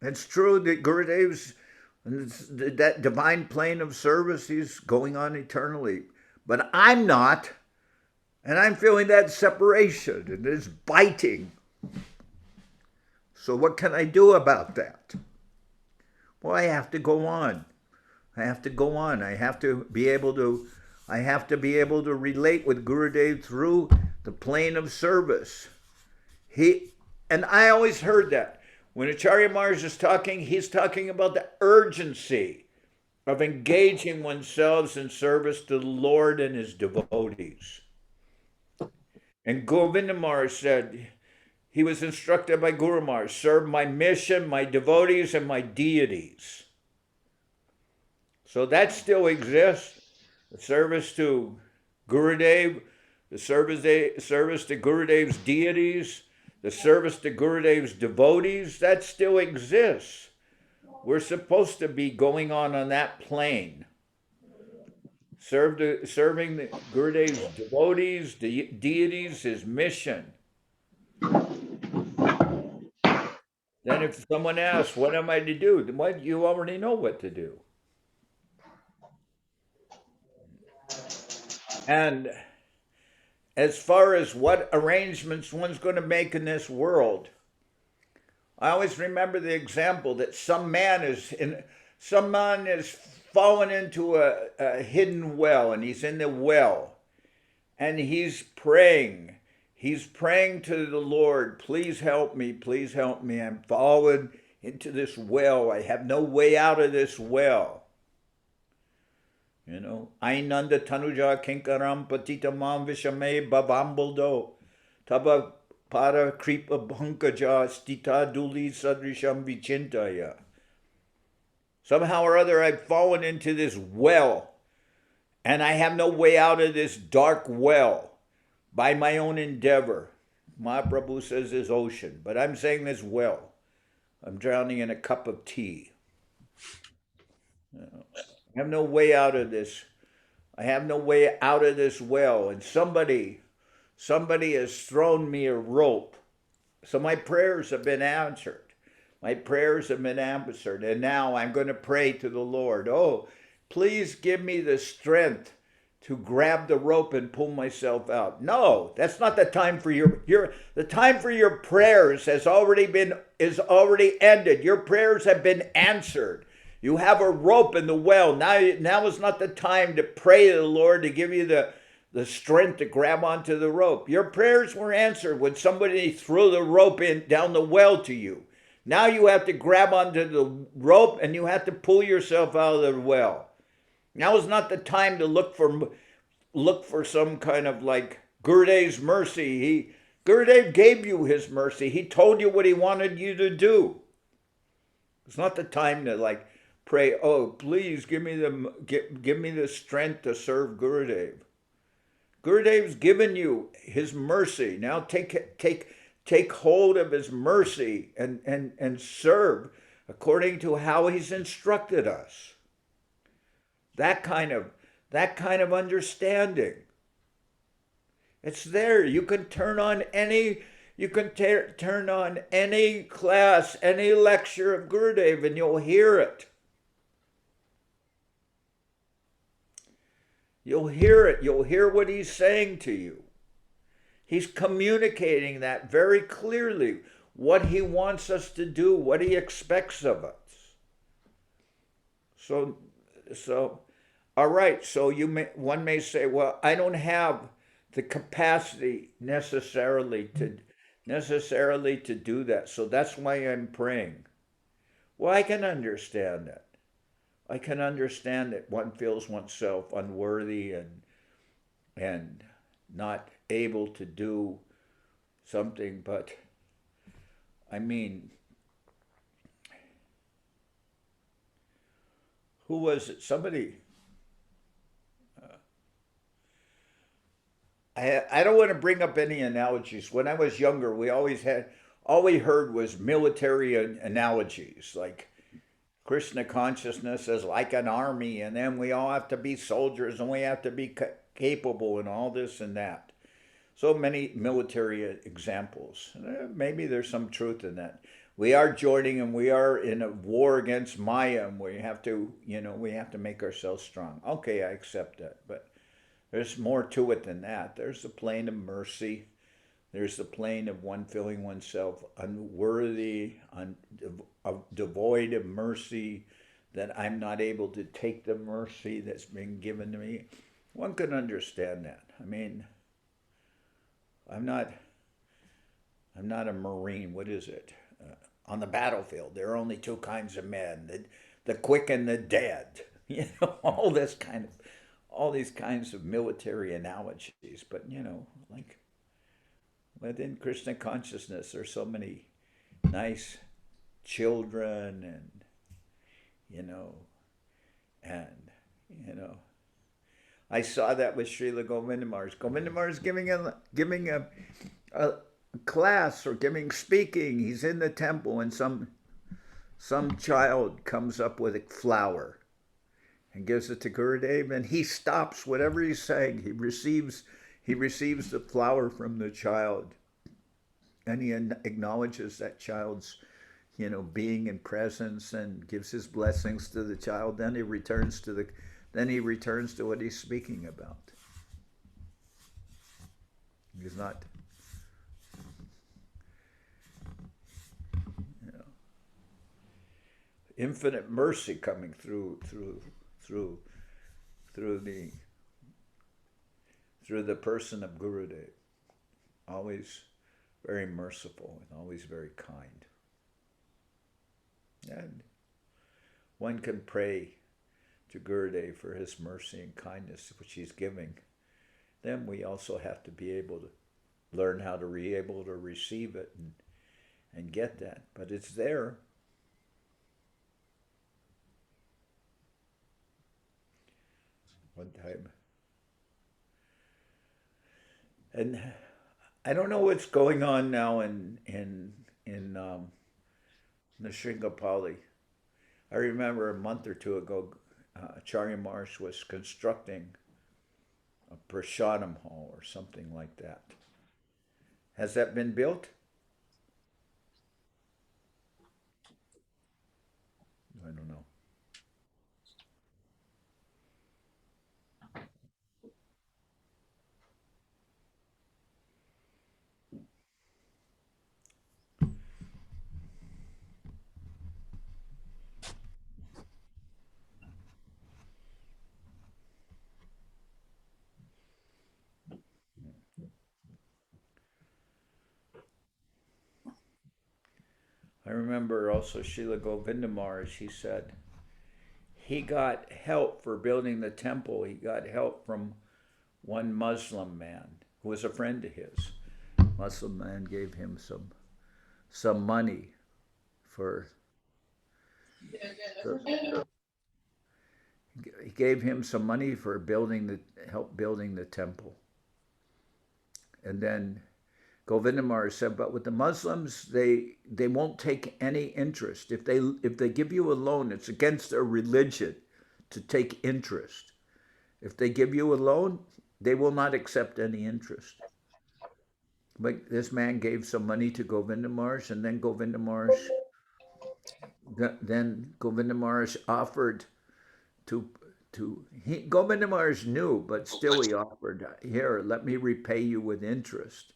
It's true that Gurudev's, that divine plane of service, he's going on eternally. But I'm not. And I'm feeling that separation, and it's biting. So what can I do about that? Well, I have to go on. I have to go on. I have to be able to relate with Gurudev through the plane of service. And I always heard that. When Acharya Maharaj is talking, he's talking about the urgency of engaging oneself in service to the Lord and his devotees. And Govinda Maharaj said, he was instructed by Guru Maharaj, serve my mission, my devotees, and my deities. So that still exists. The service to Gurudev, the service to Gurudev's deities, the service to Gurudev's devotees, that still exists. We're supposed to be going on that plane. Serving the Gurudev's devotees, the deities, his mission. Then if someone asks, what am I to do? Well, you already know what to do. And as far as what arrangements one's going to make in this world, I always remember the example that some man has fallen into a hidden well, and he's in the well, and he's praying. He's praying to the Lord, please help me, please help me. I'm fallen into this well. I have no way out of this well. You know, Ainanda Tanuja Kinkaram Patitamam Vishame Babambaldo Taba Para Kripa Bhankaja Stita Duli Sadrisham Vichintaya. Somehow or other I've fallen into this well, and I have no way out of this dark well by my own endeavor. Mahaprabhu says this ocean, but I'm saying this well. I'm drowning in a cup of tea. I have no way out of this. I have no way out of this well. And somebody has thrown me a rope. So my prayers have been answered. My prayers have been answered. And now I'm going to pray to the Lord. Oh, please give me the strength to grab the rope and pull myself out. No, that's not the time for the time for your prayers is already ended. Your prayers have been answered. You have a rope in the well. Now is not the time to pray to the Lord to give you the strength to grab onto the rope. Your prayers were answered when somebody threw the rope in down the well to you. Now you have to grab onto the rope and you have to pull yourself out of the well. Now is not the time to look for some kind of like Gurudev's mercy. Gurudev gave you his mercy. He told you what he wanted you to do. It's not the time to like pray, oh, please give me the strength to serve Gurudev. Gurudev's given you his mercy. Now take hold of his mercy and serve according to how he's instructed us. That kind of understanding. It's there. You can turn on any class, any lecture of Gurudev, and you'll hear it. You'll hear it. You'll hear what he's saying to you. He's communicating that very clearly, what he wants us to do, what he expects of us. So, all right. So one may say, well, I don't have the capacity necessarily to do that. So that's why I'm praying. Well, I can understand that. I can understand that one feels oneself unworthy and not able to do something, but I mean, who was it? Somebody. I don't want to bring up any analogies. When I was younger, all we heard was military analogies, like Krishna consciousness is like an army, and then we all have to be soldiers, and we have to be capable, and all this and that. So many military examples. Maybe there's some truth in that. We are joining, and we are in a war against Maya, and we have to make ourselves strong. Okay, I accept that, but there's more to it than that. There's the plane of mercy. There's the plane of one feeling oneself unworthy, devoid of mercy, that I'm not able to take the mercy that's been given to me. One can understand that. I mean, I'm not a Marine. What is it? On the battlefield, there are only two kinds of men: the quick and the dead. All these kinds of military analogies. But like within Krishna consciousness, there's so many nice children, and I saw that with Srila Govinda Maharaj. Govinda Maharaj giving a class or speaking. He's in the temple, and some child comes up with a flower and gives it to Gurudev, and he stops whatever he's saying. He receives the flower from the child, and he acknowledges that child's being and presence, and gives his blessings to the child. Then he returns to what he's speaking about. He's not infinite mercy coming through the person of Gurudev. Always very merciful and always very kind. And one can pray to Gurudev for his mercy and kindness, which he's giving. Then we also have to be able to learn how to be able to receive it and get that. But it's there. One time. And I don't know what's going on now in the Sringapali. I remember a month or two ago, Acharya Maharaj was constructing a prasadam hall or something like that. Has that been built? I don't know. remember also Srila Govinda Maharaj, he said he got help for building the temple. He got help from one Muslim man who was a friend of his. Muslim man gave him some money for he gave him some money for help building the temple. And then Govinda Maharaj said, but with the Muslims, they won't take any interest. If they give you a loan, it's against their religion to take interest. If they give you a loan, they will not accept any interest. But this man gave some money to Govinda Maharaj, and then Govinda Maharaj offered Govinda Maharaj knew, but still he offered, here, let me repay you with interest.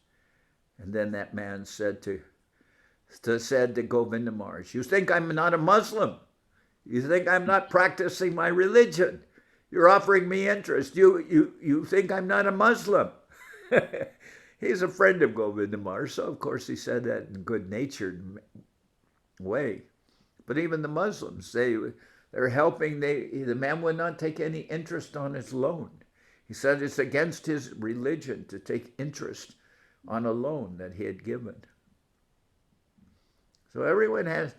And then that man said to Govinda Maharaj, you think I'm not a Muslim? You think I'm not practicing my religion? You're offering me interest. You think I'm not a Muslim? He's a friend of Govinda Maharaj, so of course he said that in a good-natured way. But even the Muslims, they're helping. The man would not take any interest on his loan. He said it's against his religion to take interest on a loan that he had given. So everyone has.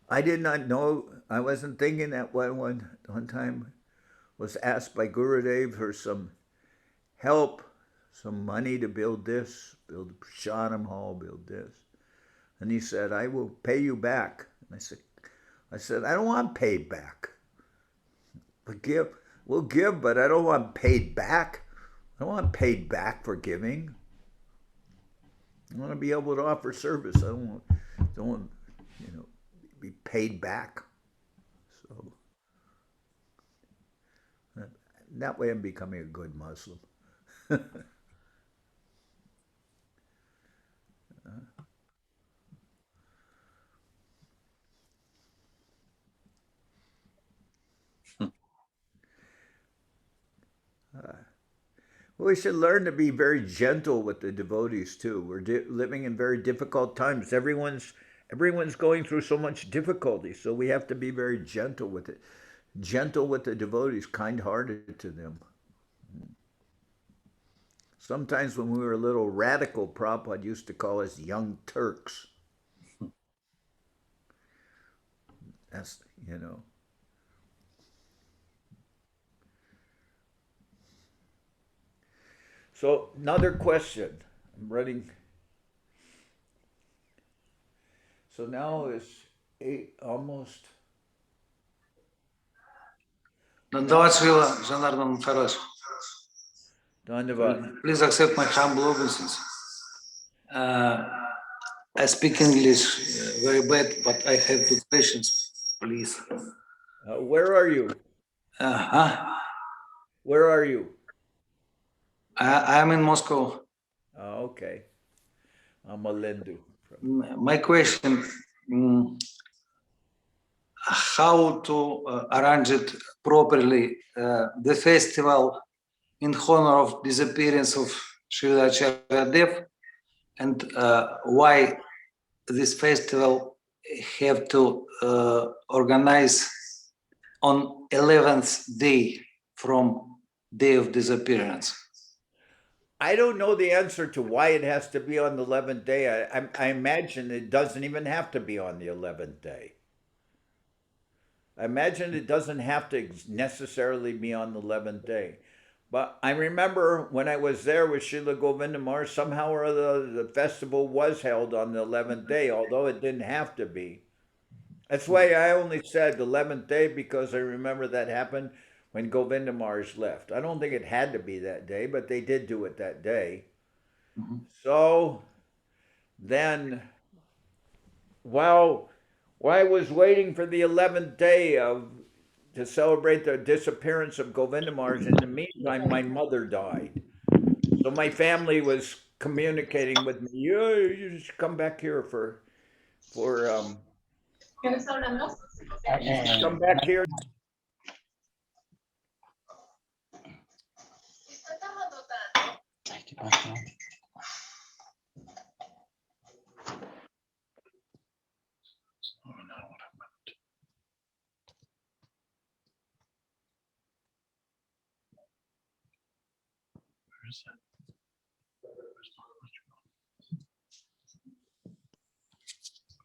I did not know. I wasn't thinking that one time was asked by Gurudev for some help, some money to build this, build the Prasadam hall, build this. And he said, I will pay you back. And I said, I don't want paid back. We'll give, but I don't want paid back. I don't want paid back for giving. I want to be able to offer service. I don't want be paid back. So that way I'm becoming a good Muslim. We should learn to be very gentle with the devotees too. We're living in very difficult times. Everyone's going through so much difficulty, so we have to be very gentle with it. Gentle with the devotees, kind-hearted to them. Sometimes when we were a little radical, Prabhupada used to call us young Turks. That's, So another question. I'm running. So now it's 8 almost. Dandavad Srila Janardan Maharaj. Dandavad. Please accept my humble obeisance. I speak English very bad, but I have two questions, please. Where are you? Where are you? I'm in Moscow. Oh, okay. I'm Malendu. My question, how to arrange it properly, the festival in honor of disappearance of Srila Acharya Dev, and why this festival have to organize on 11th day from day of disappearance. I don't know the answer to why it has to be on the 11th day. I imagine it doesn't even have to be on the 11th day. I imagine it doesn't have to necessarily be on the 11th day. But I remember when I was there with Srila Govinda Maharaj, somehow or other the festival was held on the 11th day, although it didn't have to be. That's why I only said the 11th day, because I remember that happened when Govinda Maharaj left. I don't think it had to be that day, but they did do it that day. Mm-hmm. So then, while I was waiting for the 11th day to celebrate the disappearance of Govinda Maharaj, in the meantime, my mother died. So my family was communicating with me, you just come back here for come back here.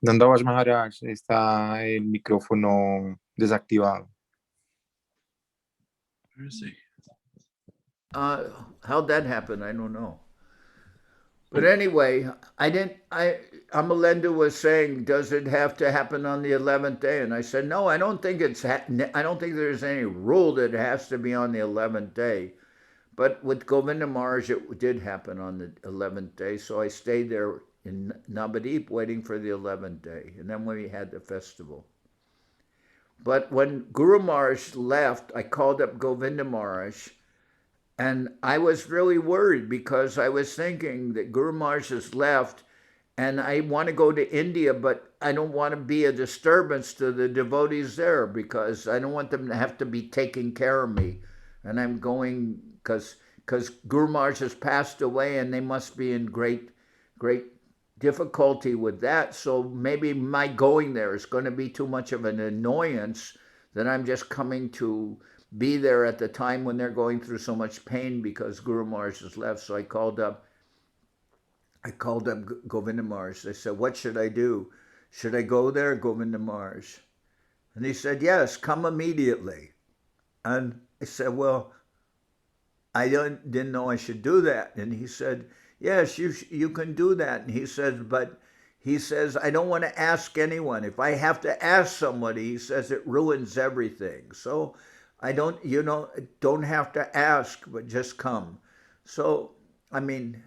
Dandavaj Maharaj, está el micrófono desactivado. Where is he? How'd that happen? I don't know. But anyway, Amalenda was saying, does it have to happen on the 11th day? And I said, no, I don't think I don't think there's any rule that it has to be on the 11th day. But with Govinda Maharaj, it did happen on the 11th day. So I stayed there in Navadip waiting for the 11th day. And then we had the festival. But when Guru Maharaj left, I called up Govinda Maharaj. And I was really worried because I was thinking that Guru Maharaj has left and I want to go to India, but I don't want to be a disturbance to the devotees there because I don't want them to have to be taking care of me. And I'm going because Guru Maharaj has passed away and they must be in great difficulty with that. So maybe my going there is going to be too much of an annoyance that I'm just coming to be there at the time when they're going through so much pain because Guru Maharaj has left. So I called up Govinda Maharaj. I said, what should I do? Should I go there, Govinda Maharaj? And he said, yes, come immediately. And I said, well, I didn't know I should do that. And he said, yes, you can do that. And he said, but he says, I don't want to ask anyone. If I have to ask somebody, he says, it ruins everything. So I don't have to ask, but just come. So, I mean,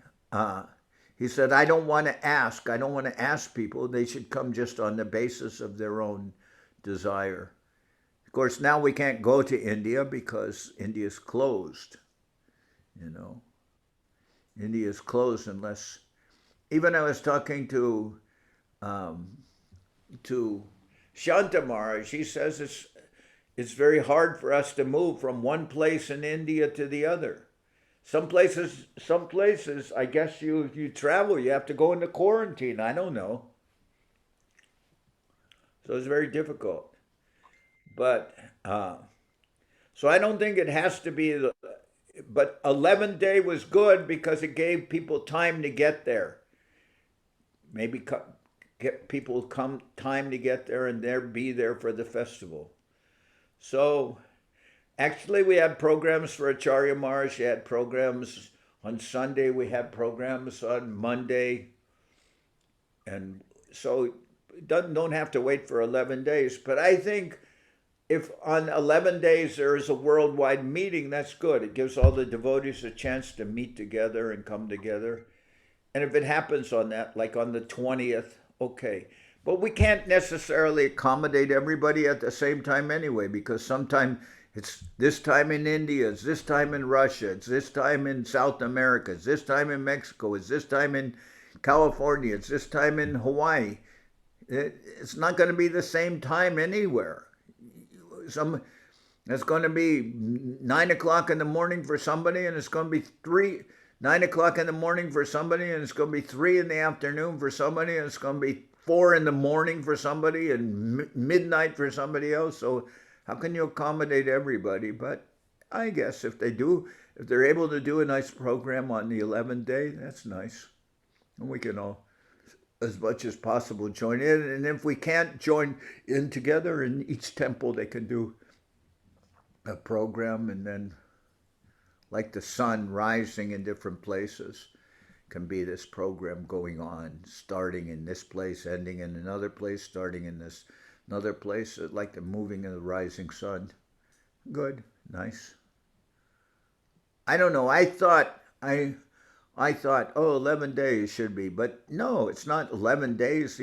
he said, I don't want to ask. I don't want to ask people. They should come just on the basis of their own desire. Of course, now we can't go to India because India is closed. India is closed unless, even I was talking to Shanta Maharaj. He says it's very hard for us to move from one place in India to the other. Some places, I guess if you travel, you have to go into quarantine. I don't know. So it's very difficult. But, so I don't think it has to be, but 11th day was good because it gave people time to get there. Maybe get people time to get there and be there for the festival. So actually we had programs for Acharya Maharaj. We had programs on Sunday. We had programs on Monday. And so don't have to wait for 11 days. But I think if on 11 days there is a worldwide meeting, that's good. It gives all the devotees a chance to meet together and come together. And if it happens on that, like on the 20th, okay. But we can't necessarily accommodate everybody at the same time anyway, because sometimes it's this time in India, it's this time in Russia, it's this time in South America, it's this time in Mexico, it's this time in California, it's this time in Hawaii. It's not going to be the same time anywhere. It's going to be 9 o'clock in the morning for somebody, and it's going to be 9 o'clock in the morning for somebody, and it's going to be 3 in the afternoon for somebody, and it's going to be 4 in the morning for somebody, and midnight for somebody else. So how can you accommodate everybody? But I guess if they're able to do a nice program on the 11th day, that's nice. And we can all, as much as possible, join in. And if we can't join in together in each temple, they can do a program, and then like the sun rising in different places can be this program going on, starting in this place, ending in another place, starting in this another place, like the moving of the rising sun. Good, nice. I don't know. I thought, oh, 11 days should be, but no, it's not 11 days.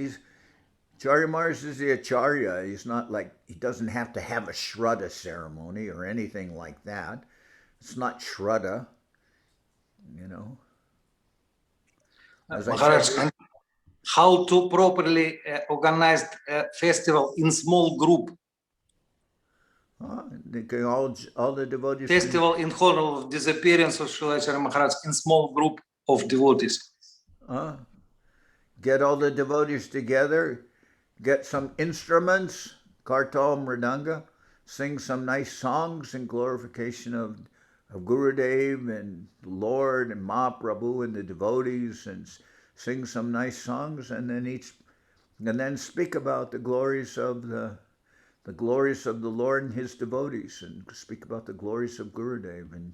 Acharya Maharaj is the Acharya. He's not like, he doesn't have to have a Shraddha ceremony or anything like that. It's not Shraddha, As Maharaj, and how to properly organize a festival in small group? They can all the devotees. Festival in honor of disappearance of Srila Acharya Maharaj in small group of devotees. Get all the devotees together, get some instruments, kartal, mridanga, sing some nice songs in glorification of Gurudev and the Lord and Mahaprabhu and the devotees, and sing some nice songs, and then speak about the glories of the Lord and his devotees, and speak about the glories of Gurudev, and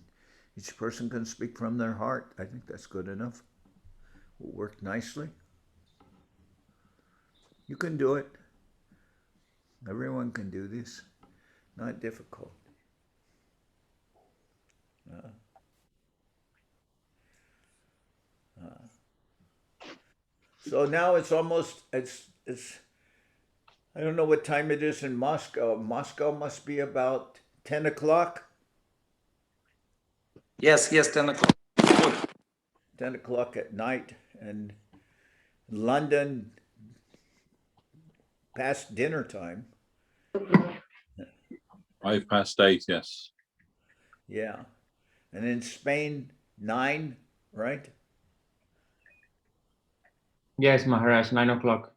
each person can speak from their heart. I think that's good enough. Will work nicely. You can do it. Everyone can do this. Not difficult. So now it's I don't know what time it is in Moscow. Moscow must be about 10 o'clock. Yes, 10 o'clock. 10 o'clock at night. And London, past dinner time. 8:05, yes. Yeah. And in Spain, 9, right? Yes, Maharaj, 9 o'clock.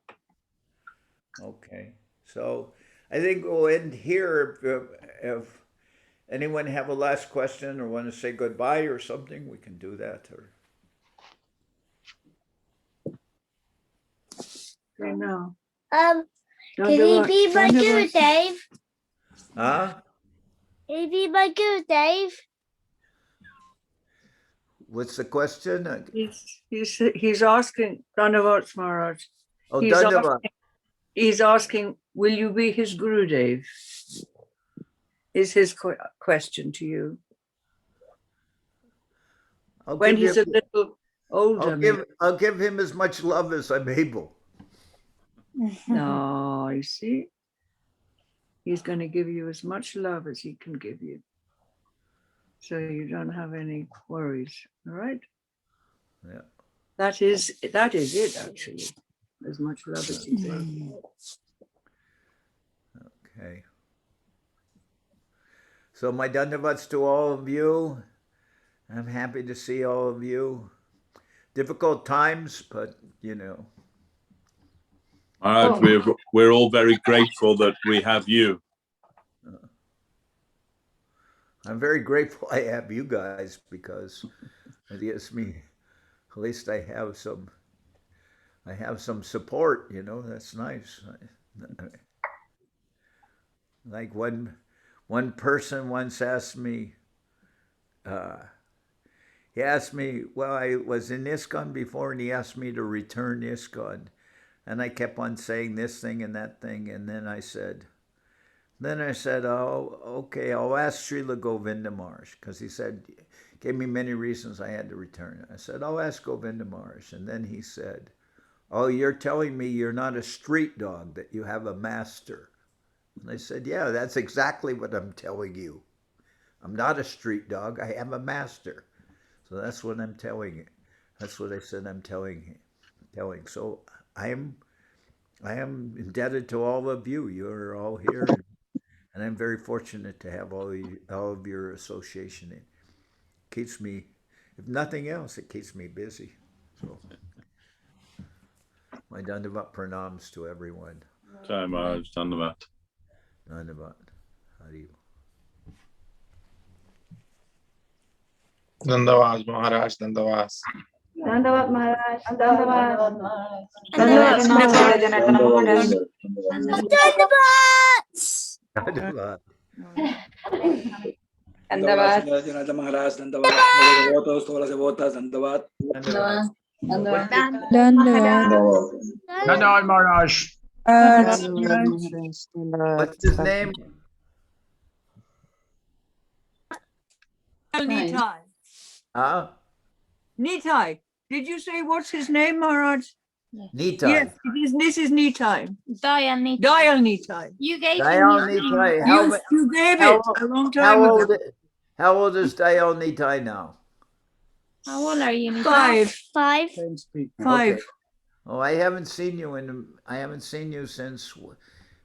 Okay. So I think we'll end here. If anyone have a last question or want to say goodbye or something, we can do that. Or No. Can he be my guru, Dave? huh? Can he be my guru, Dave? What's the question? He's asking Dandavat Maharaj. Oh, Dandavat. He's asking, will you be his Guru, Dave? Is his question to you. When he's a little older. I'll give him as much love as I'm able. No, you see, he's going to give you as much love as he can give you. So you don't have any worries, all right? Yeah. That is it, actually. As much love as you can. Okay. So my dandavats to all of you. I'm happy to see all of you. Difficult times, but you know. We're all very grateful that we have you. I'm very grateful I have you guys, because it gives me, at least I have some support, you know. That's nice. Like one person once asked me, he asked me, well, I was in ISKCON before, and he asked me to return ISKCON. And I kept on saying this thing and that thing, and then I said, oh, okay, I'll ask Srila Govinda Maharaj, because he gave me many reasons I had to return. I said, I'll ask Govinda Maharaj. And then he said, oh, you're telling me you're not a street dog, that you have a master. And I said, yeah, that's exactly what I'm telling you. I'm not a street dog, I have a master. So that's what I'm telling you. That's what I said I'm telling. So I am indebted to all of you. You're all here. And I'm very fortunate to have all of your association. It keeps me, if nothing else, it keeps me busy. So my Dandavat pranams to everyone. Jai Maharaj, Dandavat. Dandavat. Hari. Dandavat Maharaj, Dandavat. Dandavat Maharaj. Dandavat. Dandavat. Dandavat Janardan Maharaj, Dandavat devotos, todas las devotas, Dandavat. Dandavat Maharaj. What's his name? Nitai. Huh? Nitai. Did you say what's his name, Maharaj? Nitai. Yes, this is Nitai. Dayal Nitai. Dayal Nitai. You gave Dayal him Nitai. You gave it a long time ago. How old is Dayal Nitai now? How old are you, Nitai? 5. 5. Okay. Oh, I haven't seen you since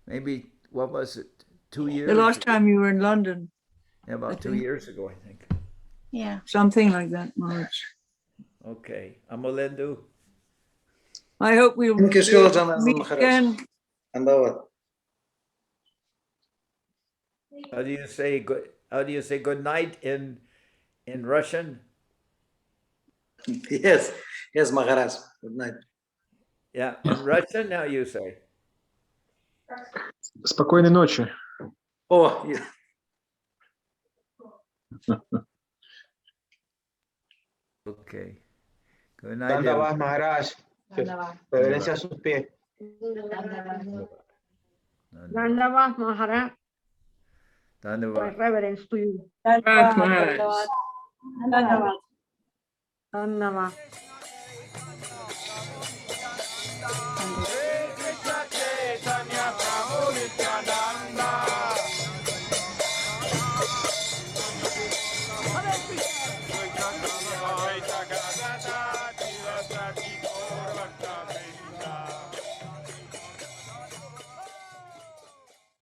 maybe, what was it, 2 years? The last time you were in London. Yeah, about 2 years ago, I think. Yeah. Something like that, Maharaj. Okay. Amolendu. I hope we'll meet again. How do you say good night in In Russian? Yes, yes, Maharaj. Good night. Yeah, in Russian, now you say. Спокойной ночи. Oh, yeah. Okay. Good night. Dandavas Maharaj. Reverencia a sus pies. Dandavas Maharaj. My Dandavad. reverence to you. Maharaj. Dandavas. Dandavas.